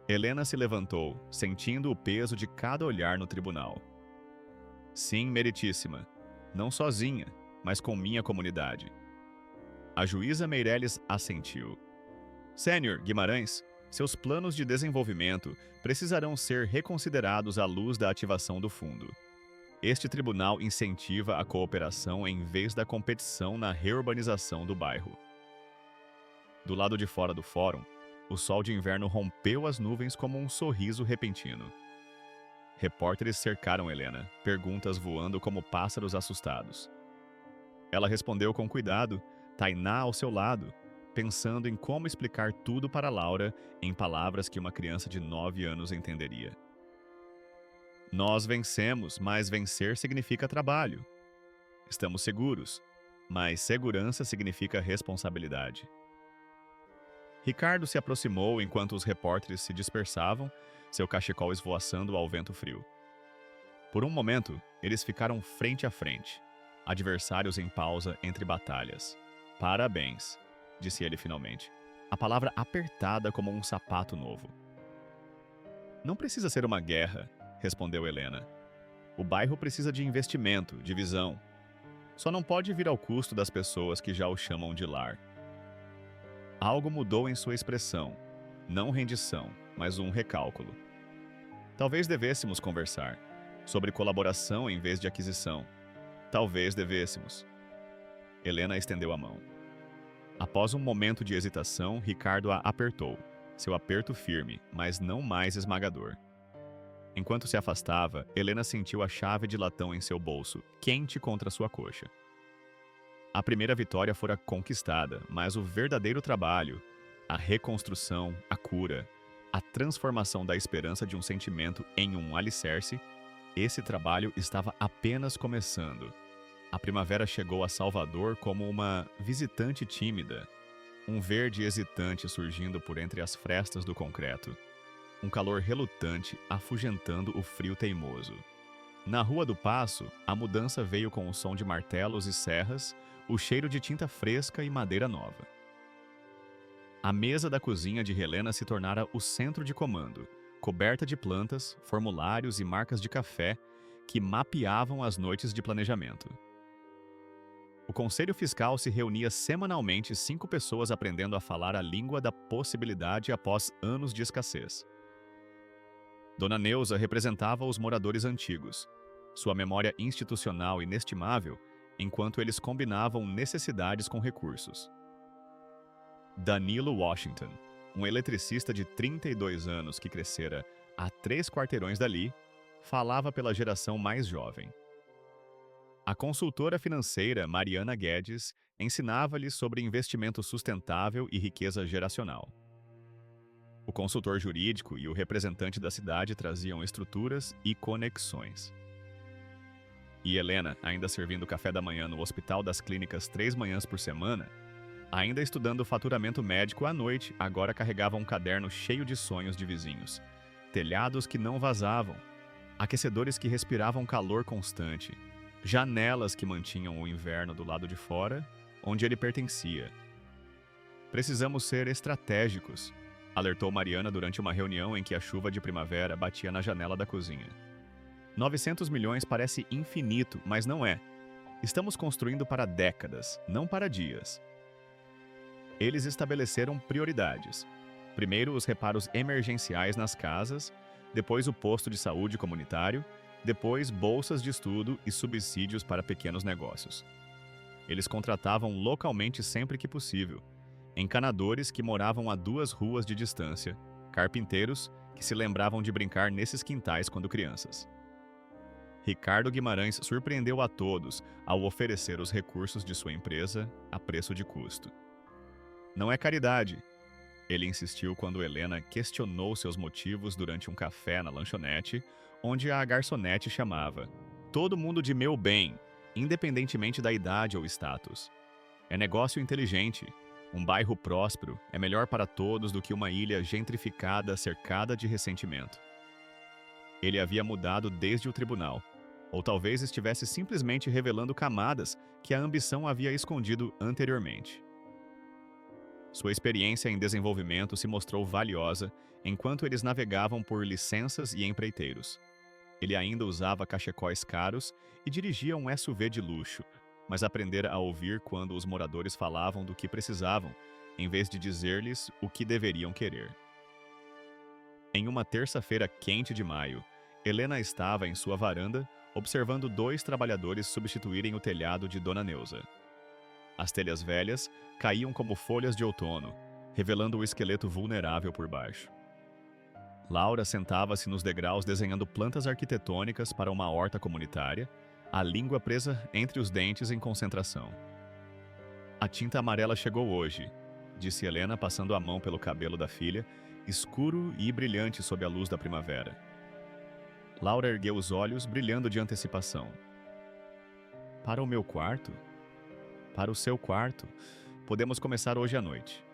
Helena se levantou, sentindo o peso de cada olhar no tribunal. Sim, meritíssima. Não sozinha, mas com minha comunidade. A juíza Meirelles assentiu. Sênior Guimarães, seus planos de desenvolvimento precisarão ser reconsiderados à luz da ativação do fundo. Este tribunal incentiva a cooperação em vez da competição na reurbanização do bairro. Do lado de fora do fórum, o sol de inverno rompeu as nuvens como um sorriso repentino. Repórteres cercaram Helena, perguntas voando como pássaros assustados. Ela respondeu com cuidado, Tainá ao seu lado, pensando em como explicar tudo para Laura em palavras que uma criança de 9 anos entenderia. Nós vencemos, mas vencer significa trabalho. Estamos seguros, mas segurança significa responsabilidade. Ricardo se aproximou enquanto os repórteres se dispersavam, seu cachecol esvoaçando ao vento frio. Por um momento, eles ficaram frente a frente, adversários em pausa entre batalhas. Parabéns, disse ele finalmente, a palavra apertada como um sapato novo. Não precisa ser uma guerra, respondeu Helena. O bairro precisa de investimento, de visão. Só não pode vir ao custo das pessoas que já o chamam de lar. Algo mudou em sua expressão, não rendição, mas um recálculo. Talvez devêssemos conversar sobre colaboração em vez de aquisição. Talvez devêssemos. Helena estendeu a mão. Após um momento de hesitação, Ricardo a apertou, seu aperto firme, mas não mais esmagador. Enquanto se afastava, Helena sentiu a chave de latão em seu bolso, quente contra sua coxa. A primeira vitória fora conquistada, mas o verdadeiro trabalho, a reconstrução, a cura, a transformação da esperança de um sentimento em um alicerce, esse trabalho estava apenas começando. A primavera chegou a Salvador como uma visitante tímida, um verde hesitante surgindo por entre as frestas do concreto, um calor relutante afugentando o frio teimoso. Na Rua do Paço, a mudança veio com o som de martelos e serras, o cheiro de tinta fresca e madeira nova. A mesa da cozinha de Helena se tornara o centro de comando, coberta de plantas, formulários e marcas de café que mapeavam as noites de planejamento. O Conselho Fiscal se reunia semanalmente, 5 pessoas aprendendo a falar a língua da possibilidade após anos de escassez. Dona Neuza representava os moradores antigos, sua memória institucional inestimável, enquanto eles combinavam necessidades com recursos. Danilo Washington, um eletricista de 32 anos que crescera a 3 quarteirões dali, falava pela geração mais jovem. A consultora financeira Mariana Guedes ensinava-lhes sobre investimento sustentável e riqueza geracional. O consultor jurídico e o representante da cidade traziam estruturas e conexões. E Helena, ainda servindo café da manhã no Hospital das Clínicas 3 manhãs por semana, ainda estudando faturamento médico à noite, agora carregava um caderno cheio de sonhos de vizinhos. Telhados que não vazavam, aquecedores que respiravam calor constante, janelas que mantinham o inverno do lado de fora, onde ele pertencia. Precisamos ser estratégicos, alertou Mariana durante uma reunião em que a chuva de primavera batia na janela da cozinha. 900 milhões parece infinito, mas não é. Estamos construindo para décadas, não para dias. Eles estabeleceram prioridades. Primeiro, os reparos emergenciais nas casas, depois o posto de saúde comunitário, depois bolsas de estudo e subsídios para pequenos negócios. Eles contratavam localmente sempre que possível, encanadores que moravam a 2 ruas de distância, carpinteiros que se lembravam de brincar nesses quintais quando crianças. Ricardo Guimarães surpreendeu a todos ao oferecer os recursos de sua empresa a preço de custo. Não é caridade, ele insistiu quando Helena questionou seus motivos durante um café na lanchonete, onde a garçonete chamava todo mundo de meu bem, independentemente da idade ou status. É negócio inteligente. Um bairro próspero é melhor para todos do que uma ilha gentrificada cercada de ressentimento. Ele havia mudado desde o tribunal, ou talvez estivesse simplesmente revelando camadas que a ambição havia escondido anteriormente. Sua experiência em desenvolvimento se mostrou valiosa enquanto eles navegavam por licenças e empreiteiros. Ele ainda usava cachecóis caros e dirigia um SUV de luxo, mas aprendera a ouvir quando os moradores falavam do que precisavam, em vez de dizer-lhes o que deveriam querer. Em uma terça-feira quente de maio, Helena estava em sua varanda, observando dois trabalhadores substituírem o telhado de Dona Neuza. As telhas velhas caíam como folhas de outono, revelando o esqueleto vulnerável por baixo. Laura sentava-se nos degraus desenhando plantas arquitetônicas para uma horta comunitária, a língua presa entre os dentes em concentração. "A tinta amarela chegou hoje", disse Helena, passando a mão pelo cabelo da filha, escuro e brilhante sob a luz da primavera. Laura ergueu os olhos, brilhando de antecipação. "Para o meu quarto? Para o seu quarto. Podemos começar hoje à noite."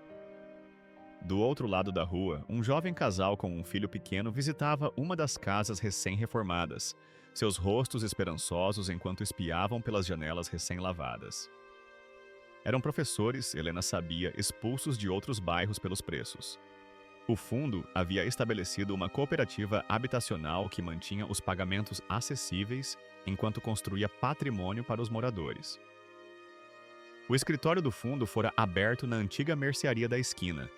Do outro lado da rua, um jovem casal com um filho pequeno visitava uma das casas recém-reformadas, seus rostos esperançosos enquanto espiavam pelas janelas recém-lavadas. Eram professores, Helena sabia, expulsos de outros bairros pelos preços. O fundo havia estabelecido uma cooperativa habitacional que mantinha os pagamentos acessíveis enquanto construía patrimônio para os moradores. O escritório do fundo fora aberto na antiga mercearia da esquina.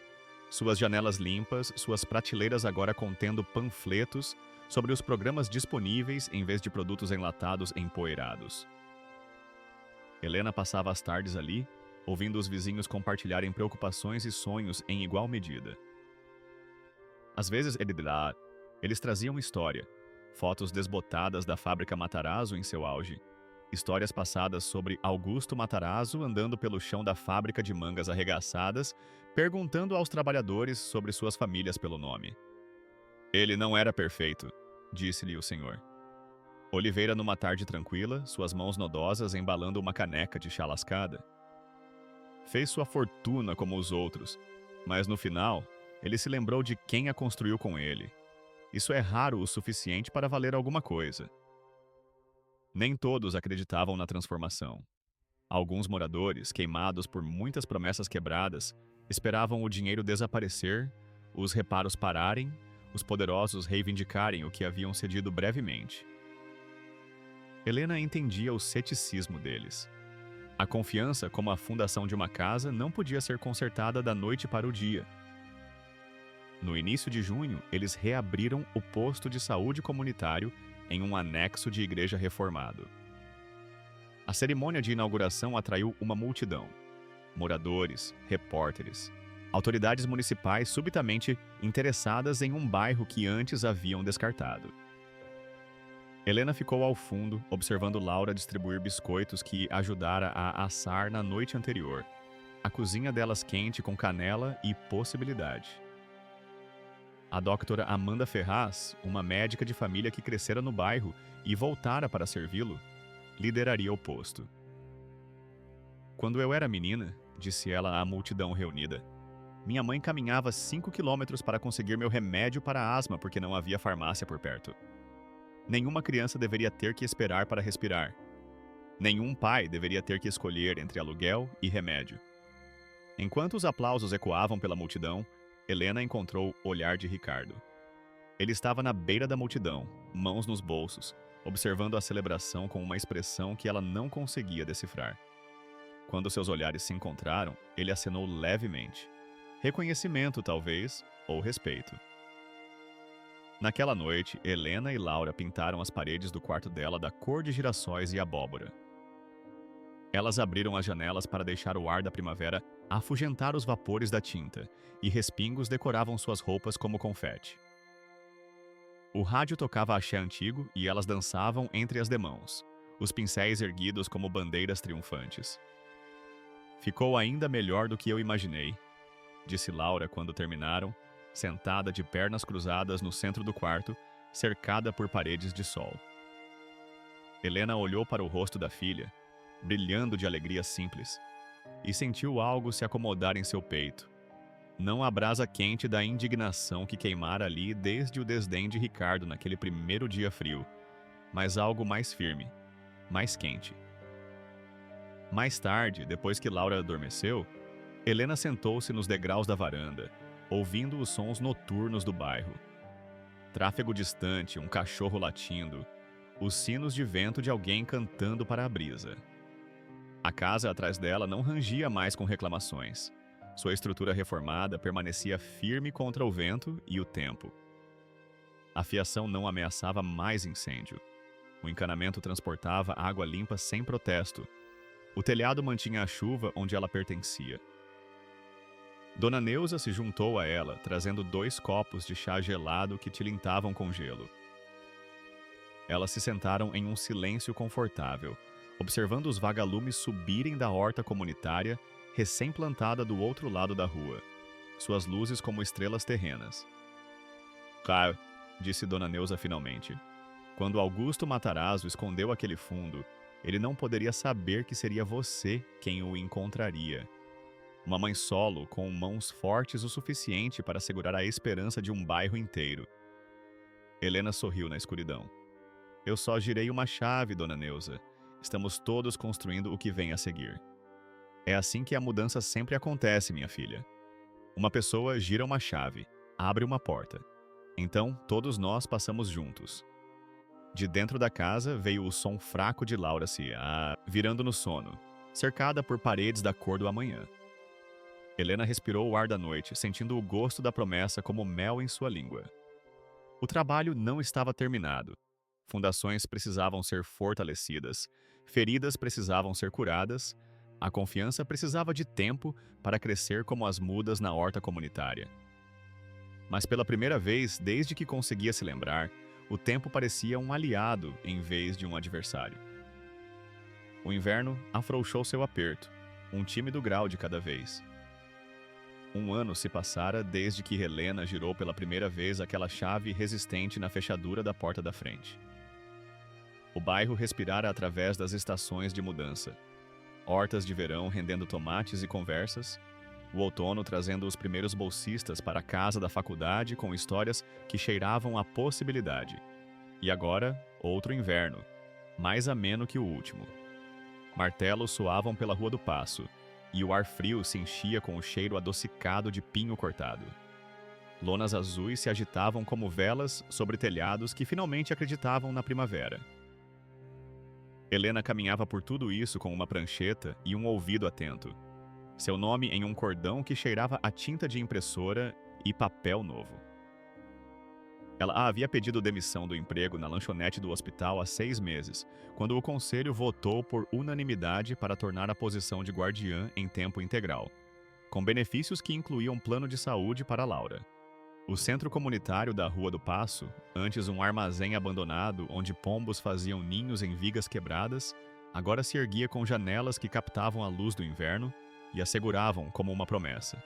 Suas janelas limpas, suas prateleiras agora contendo panfletos sobre os programas disponíveis em vez de produtos enlatados empoeirados. Helena passava as tardes ali, ouvindo os vizinhos compartilharem preocupações e sonhos em igual medida. Às vezes eles traziam história, fotos desbotadas da fábrica Matarazzo em seu auge, histórias passadas sobre Augusto Matarazzo andando pelo chão da fábrica de mangas arregaçadas, perguntando aos trabalhadores sobre suas famílias pelo nome. "Ele não era perfeito", disse-lhe o senhor. Oliveira, numa tarde tranquila, suas mãos nodosas embalando uma caneca de chá lascada. Fez sua fortuna como os outros, mas no final, ele se lembrou de quem a construiu com ele. Isso é raro o suficiente para valer alguma coisa. Nem todos acreditavam na transformação. Alguns moradores, queimados por muitas promessas quebradas, esperavam o dinheiro desaparecer, os reparos pararem, os poderosos reivindicarem o que haviam cedido brevemente. Helena entendia o ceticismo deles. A confiança, como a fundação de uma casa, não podia ser consertada da noite para o dia. No início de junho, eles reabriram o posto de saúde comunitário em um anexo de igreja reformado. A cerimônia de inauguração atraiu uma multidão. Moradores, repórteres, autoridades municipais subitamente interessadas em um bairro que antes haviam descartado. Helena ficou ao fundo, observando Laura distribuir biscoitos que ajudara a assar na noite anterior, a cozinha delas quente com canela e possibilidade. A doutora Amanda Ferraz, uma médica de família que crescera no bairro e voltara para servi-lo, lideraria o posto. "Quando eu era menina", disse ela à multidão reunida, "minha mãe caminhava 5 quilômetros para conseguir meu remédio para asma porque não havia farmácia por perto. Nenhuma criança deveria ter que esperar para respirar. Nenhum pai deveria ter que escolher entre aluguel e remédio." Enquanto os aplausos ecoavam pela multidão, Helena encontrou o olhar de Ricardo. Ele estava na beira da multidão, mãos nos bolsos, observando a celebração com uma expressão que ela não conseguia decifrar. Quando seus olhares se encontraram, ele acenou levemente. Reconhecimento, talvez, ou respeito. Naquela noite, Helena e Laura pintaram as paredes do quarto dela da cor de girassóis e abóbora. Elas abriram as janelas para deixar o ar da primavera afugentar os vapores da tinta, e respingos decoravam suas roupas como confete. O rádio tocava axé antigo e elas dançavam entre as demãos, os pincéis erguidos como bandeiras triunfantes. "Ficou ainda melhor do que eu imaginei", disse Laura quando terminaram, sentada de pernas cruzadas no centro do quarto, cercada por paredes de sol. Helena olhou para o rosto da filha, brilhando de alegria simples, e sentiu algo se acomodar em seu peito. Não a brasa quente da indignação que queimara ali desde o desdém de Ricardo naquele primeiro dia frio, mas algo mais firme, mais quente. Mais tarde, depois que Laura adormeceu, Helena sentou-se nos degraus da varanda, ouvindo os sons noturnos do bairro. Tráfego distante, um cachorro latindo, os sinos de vento de alguém cantando para a brisa. A casa atrás dela não rangia mais com reclamações. Sua estrutura reformada permanecia firme contra o vento e o tempo. A fiação não ameaçava mais incêndio. O encanamento transportava água limpa sem protesto. O telhado mantinha a chuva onde ela pertencia. Dona Neuza se juntou a ela, trazendo 2 copos de chá gelado que tilintavam com gelo. Elas se sentaram em um silêncio confortável, observando os vagalumes subirem da horta comunitária, recém-plantada do outro lado da rua, suas luzes como estrelas terrenas. "Claro", disse Dona Neuza finalmente. "Quando Augusto Matarazzo escondeu aquele fundo, ele não poderia saber que seria você quem o encontraria. Uma mãe solo com mãos fortes o suficiente para segurar a esperança de um bairro inteiro." Helena sorriu na escuridão. "Eu só girei uma chave, Dona Neuza. Estamos todos construindo o que vem a seguir." "É assim que a mudança sempre acontece, minha filha. Uma pessoa gira uma chave, abre uma porta. Então, todos nós passamos juntos." De dentro da casa veio o som fraco de Laura se virando no sono, cercada por paredes da cor do amanhã. Helena respirou o ar da noite, sentindo o gosto da promessa como mel em sua língua. O trabalho não estava terminado. Fundações precisavam ser fortalecidas, feridas precisavam ser curadas, a confiança precisava de tempo para crescer como as mudas na horta comunitária. Mas pela primeira vez, desde que conseguia se lembrar, o tempo parecia um aliado em vez de um adversário. O inverno afrouxou seu aperto, um tímido grau de cada vez. 1 ano se passara desde que Helena girou pela primeira vez aquela chave resistente na fechadura da porta da frente. O bairro respirara através das estações de mudança. Hortas de verão rendendo tomates e conversas, o outono trazendo os primeiros bolsistas para a casa da faculdade com histórias que cheiravam a possibilidade. E agora, outro inverno, mais ameno que o último. Martelos soavam pela Rua do Paço, e o ar frio se enchia com o cheiro adocicado de pinho cortado. Lonas azuis se agitavam como velas sobre telhados que finalmente acreditavam na primavera. Helena caminhava por tudo isso com uma prancheta e um ouvido atento. Seu nome em um cordão que cheirava a tinta de impressora e papel novo. Ela havia pedido demissão do emprego na lanchonete do hospital há 6 meses, quando o conselho votou por unanimidade para tornar a posição de guardiã em tempo integral, com benefícios que incluíam plano de saúde para Laura. O centro comunitário da Rua do Paço, antes um armazém abandonado onde pombos faziam ninhos em vigas quebradas, agora se erguia com janelas que captavam a luz do inverno e a seguravam como uma promessa.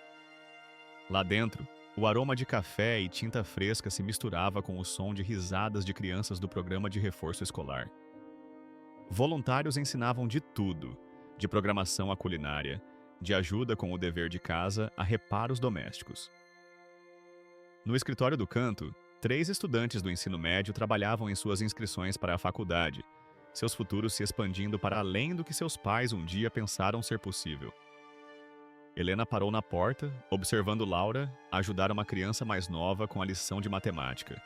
Lá dentro, o aroma de café e tinta fresca se misturava com o som de risadas de crianças do programa de reforço escolar. Voluntários ensinavam de tudo, de programação à culinária, de ajuda com o dever de casa a reparos domésticos. No escritório do canto, 3 estudantes do ensino médio trabalhavam em suas inscrições para a faculdade, seus futuros se expandindo para além do que seus pais um dia pensaram ser possível. Helena parou na porta, observando Laura ajudar uma criança mais nova com a lição de matemática.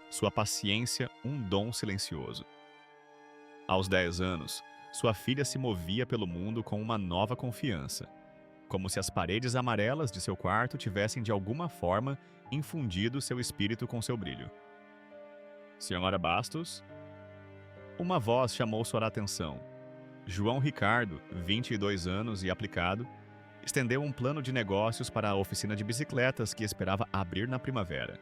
Sua paciência, um dom silencioso. Aos 10 anos, sua filha se movia pelo mundo com uma nova confiança, como se as paredes amarelas de seu quarto tivessem de alguma forma infundido seu espírito com seu brilho. "Senhora Bastos?" Uma voz chamou sua atenção. João Ricardo, 22 anos e aplicado, estendeu um plano de negócios para a oficina de bicicletas que esperava abrir na primavera.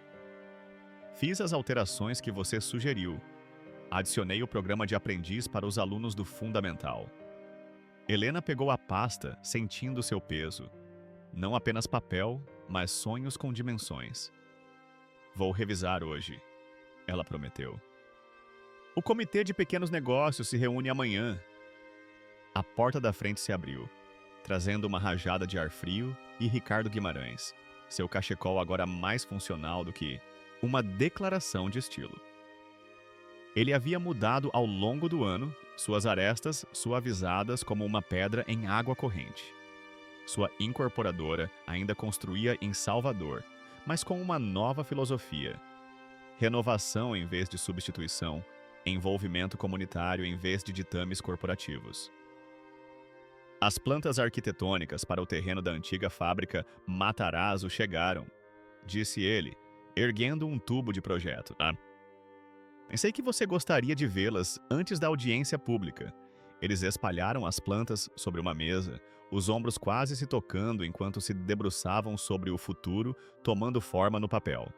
"Fiz as alterações que você sugeriu. Adicionei o programa de aprendiz para os alunos do Fundamental." Helena pegou a pasta, sentindo seu peso. Não apenas papel, mas sonhos com dimensões. "Vou revisar hoje", ela prometeu. "O Comitê de Pequenos Negócios se reúne amanhã." A porta da frente se abriu, trazendo uma rajada de ar frio e Ricardo Guimarães, seu cachecol agora mais funcional do que uma declaração de estilo. Ele havia mudado ao longo do ano, suas arestas suavizadas como uma pedra em água corrente. Sua incorporadora ainda construía em Salvador, mas com uma nova filosofia. Renovação em vez de substituição, envolvimento comunitário em vez de ditames corporativos. As plantas arquitetônicas para o terreno da antiga fábrica Matarazzo chegaram, disse ele, erguendo um tubo de projeto. Pensei que você gostaria de vê-las antes da audiência pública. Eles espalharam as plantas sobre uma mesa, os ombros quase se tocando enquanto se debruçavam sobre o futuro, tomando forma no papel.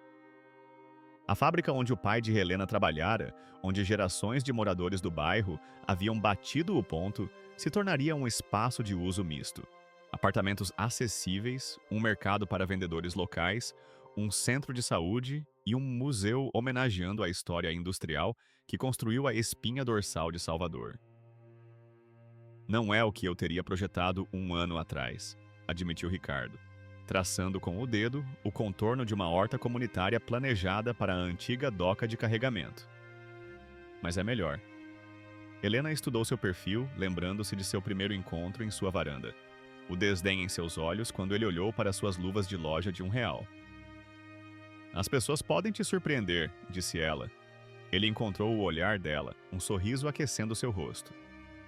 A fábrica onde o pai de Helena trabalhara, onde gerações de moradores do bairro haviam batido o ponto, se tornaria um espaço de uso misto. Apartamentos acessíveis, um mercado para vendedores locais, um centro de saúde e um museu homenageando a história industrial que construiu a espinha dorsal de Salvador. Não é o que eu teria projetado um ano atrás, admitiu Ricardo, traçando com o dedo o contorno de uma horta comunitária planejada para a antiga doca de carregamento. Mas é melhor. Helena estudou seu perfil, lembrando-se de seu primeiro encontro em sua varanda. O desdém em seus olhos quando ele olhou para suas luvas de loja de R$1. As pessoas podem te surpreender, disse ela. Ele encontrou o olhar dela, um sorriso aquecendo seu rosto.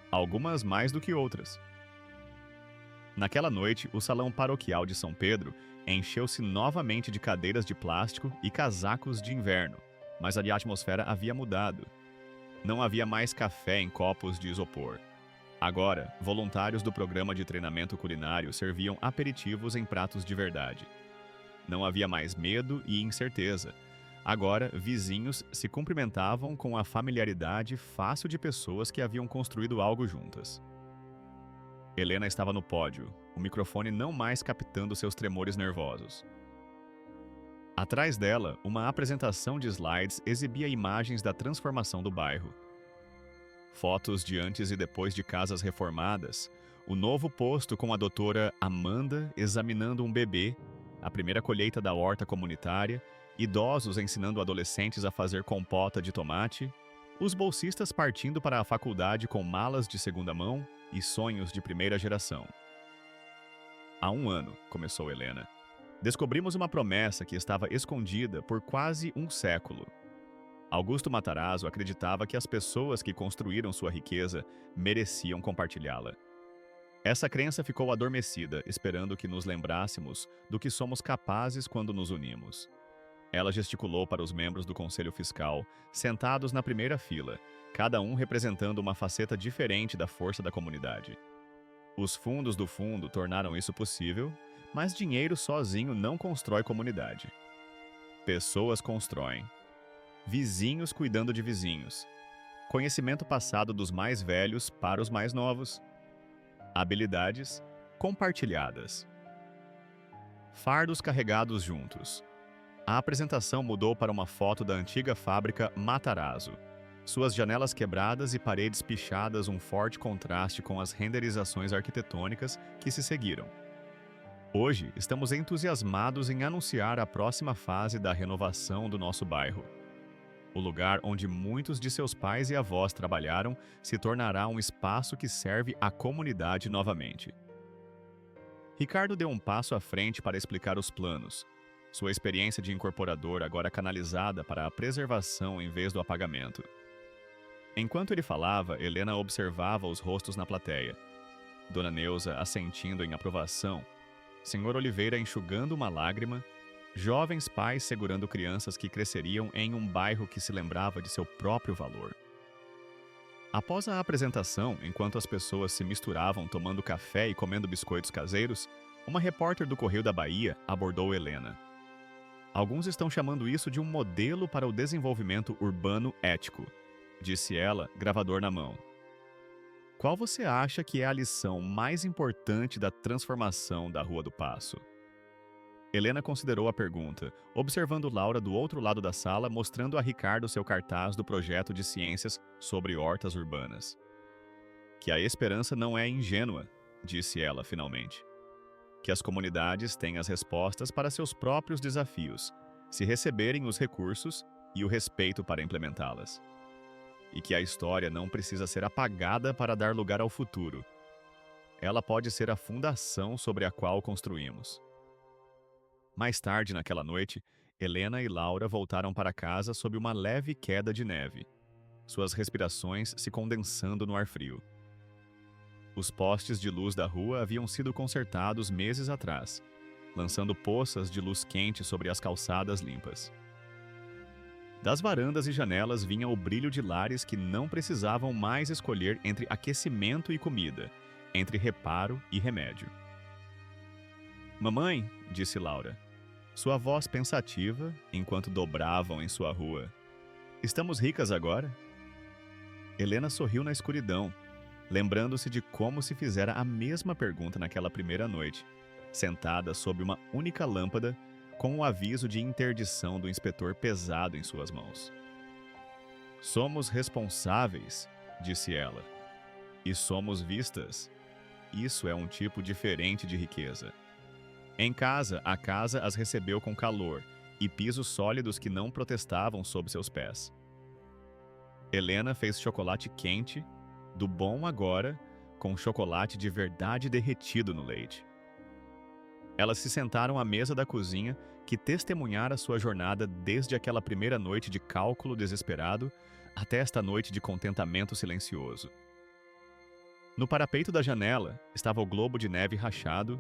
Algumas mais do que outras. Naquela noite, o salão paroquial de São Pedro encheu-se novamente de cadeiras de plástico e casacos de inverno, mas a atmosfera havia mudado. Não havia mais café em copos de isopor. Agora, voluntários do programa de treinamento culinário serviam aperitivos em pratos de verdade. Não havia mais medo e incerteza. Agora, vizinhos se cumprimentavam com a familiaridade fácil de pessoas que haviam construído algo juntas. Helena estava no pódio, o microfone não mais captando seus tremores nervosos. Atrás dela, uma apresentação de slides exibia imagens da transformação do bairro. Fotos de antes e depois de casas reformadas, o novo posto com a doutora Amanda examinando um bebê, a primeira colheita da horta comunitária, idosos ensinando adolescentes a fazer compota de tomate, os bolsistas partindo para a faculdade com malas de segunda mão e sonhos de primeira geração. Há um ano, começou Helena, descobrimos uma promessa que estava escondida por quase um século. Augusto Matarazzo acreditava que as pessoas que construíram sua riqueza mereciam compartilhá-la. Essa crença ficou adormecida, esperando que nos lembrássemos do que somos capazes quando nos unimos. Ela gesticulou para os membros do Conselho Fiscal, sentados na primeira fila, cada um representando uma faceta diferente da força da comunidade. Os fundos do fundo tornaram isso possível, mas dinheiro sozinho não constrói comunidade. Pessoas constroem. Vizinhos cuidando de vizinhos. Conhecimento passado dos mais velhos para os mais novos. Habilidades compartilhadas. Fardos carregados juntos. A apresentação mudou para uma foto da antiga fábrica Matarazzo. Suas janelas quebradas e paredes pichadas, um forte contraste com as renderizações arquitetônicas que se seguiram. Hoje, estamos entusiasmados em anunciar a próxima fase da renovação do nosso bairro. O lugar onde muitos de seus pais e avós trabalharam se tornará um espaço que serve à comunidade novamente. Ricardo deu um passo à frente para explicar os planos. Sua experiência de incorporador agora canalizada para a preservação em vez do apagamento. Enquanto ele falava, Helena observava os rostos na plateia. Dona Neuza assentindo em aprovação, Senhor Oliveira enxugando uma lágrima, jovens pais segurando crianças que cresceriam em um bairro que se lembrava de seu próprio valor. Após a apresentação, enquanto as pessoas se misturavam tomando café e comendo biscoitos caseiros, uma repórter do Correio da Bahia abordou Helena. Alguns estão chamando isso de um modelo para o desenvolvimento urbano ético, disse ela, gravador na mão. Qual você acha que é a lição mais importante da transformação da Rua do Paço? Helena considerou a pergunta, observando Laura do outro lado da sala, mostrando a Ricardo seu cartaz do projeto de ciências sobre hortas urbanas. Que a esperança não é ingênua, disse ela finalmente. Que as comunidades têm as respostas para seus próprios desafios, se receberem os recursos e o respeito para implementá-las. E que a história não precisa ser apagada para dar lugar ao futuro. Ela pode ser a fundação sobre a qual construímos. Mais tarde naquela noite, Helena e Laura voltaram para casa sob uma leve queda de neve, suas respirações se condensando no ar frio. Os postes de luz da rua haviam sido consertados meses atrás, lançando poças de luz quente sobre as calçadas limpas. Das varandas e janelas vinha o brilho de lares que não precisavam mais escolher entre aquecimento e comida, entre reparo e remédio. "Mamãe", disse Laura, sua voz pensativa enquanto dobravam em sua rua, "estamos ricas agora?" Helena sorriu na escuridão, lembrando-se de como se fizera a mesma pergunta naquela primeira noite, sentada sob uma única lâmpada, com o aviso de interdição do inspetor pesado em suas mãos. "Somos responsáveis", disse ela, "e somos vistas. Isso é um tipo diferente de riqueza." Em casa, a casa as recebeu com calor e pisos sólidos que não protestavam sob seus pés. Helena fez chocolate quente, do bom agora, com chocolate de verdade derretido no leite. Elas se sentaram à mesa da cozinha, que testemunhara sua jornada desde aquela primeira noite de cálculo desesperado até esta noite de contentamento silencioso. No parapeito da janela estava o globo de neve rachado,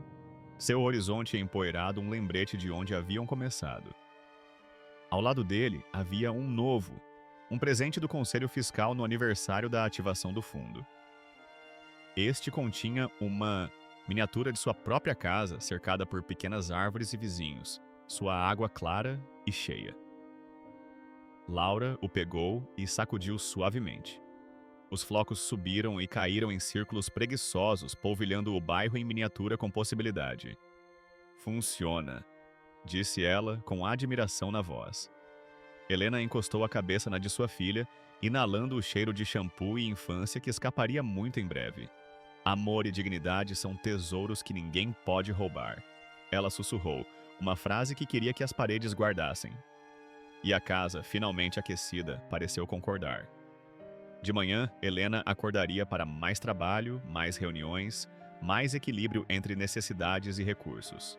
seu horizonte empoeirado, um lembrete de onde haviam começado. Ao lado dele havia um novo, um presente do Conselho Fiscal no aniversário da ativação do fundo. Este continha uma miniatura de sua própria casa, cercada por pequenas árvores e vizinhos, sua água clara e cheia. Laura o pegou e sacudiu suavemente. Os flocos subiram e caíram em círculos preguiçosos, polvilhando o bairro em miniatura com possibilidade. "Funciona", disse ela com admiração na voz. Helena encostou a cabeça na de sua filha, inalando o cheiro de shampoo e infância que escaparia muito em breve. "Amor e dignidade são tesouros que ninguém pode roubar", ela sussurrou, uma frase que queria que as paredes guardassem. E a casa, finalmente aquecida, pareceu concordar. De manhã, Helena acordaria para mais trabalho, mais reuniões, mais equilíbrio entre necessidades e recursos.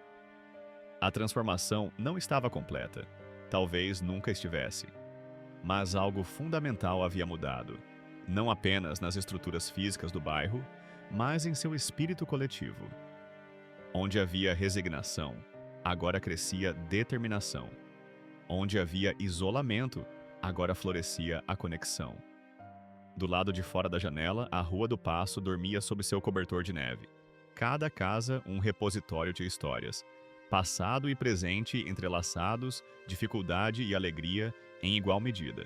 A transformação não estava completa. Talvez nunca estivesse. Mas algo fundamental havia mudado. Não apenas nas estruturas físicas do bairro, mas em seu espírito coletivo. Onde havia resignação, agora crescia determinação. Onde havia isolamento, agora florescia a conexão. Do lado de fora da janela, a Rua do Paço dormia sob seu cobertor de neve. Cada casa um repositório de histórias. Passado e presente entrelaçados, dificuldade e alegria em igual medida.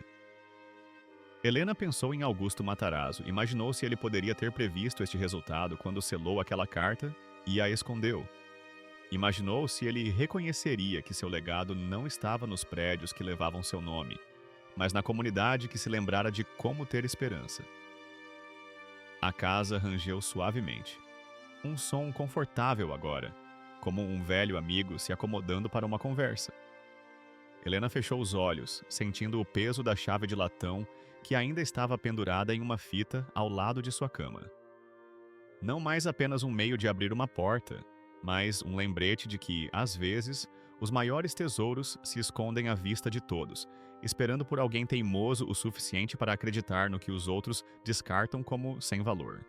Helena pensou em Augusto Matarazzo, imaginou se ele poderia ter previsto este resultado quando selou aquela carta e a escondeu. Imaginou se ele reconheceria que seu legado não estava nos prédios que levavam seu nome, mas na comunidade que se lembrara de como ter esperança. A casa rangeu suavemente. Um som confortável agora, como um velho amigo se acomodando para uma conversa. Helena fechou os olhos, sentindo o peso da chave de latão que ainda estava pendurada em uma fita ao lado de sua cama. Não mais apenas um meio de abrir uma porta, mas um lembrete de que, às vezes, os maiores tesouros se escondem à vista de todos, esperando por alguém teimoso o suficiente para acreditar no que os outros descartam como sem valor.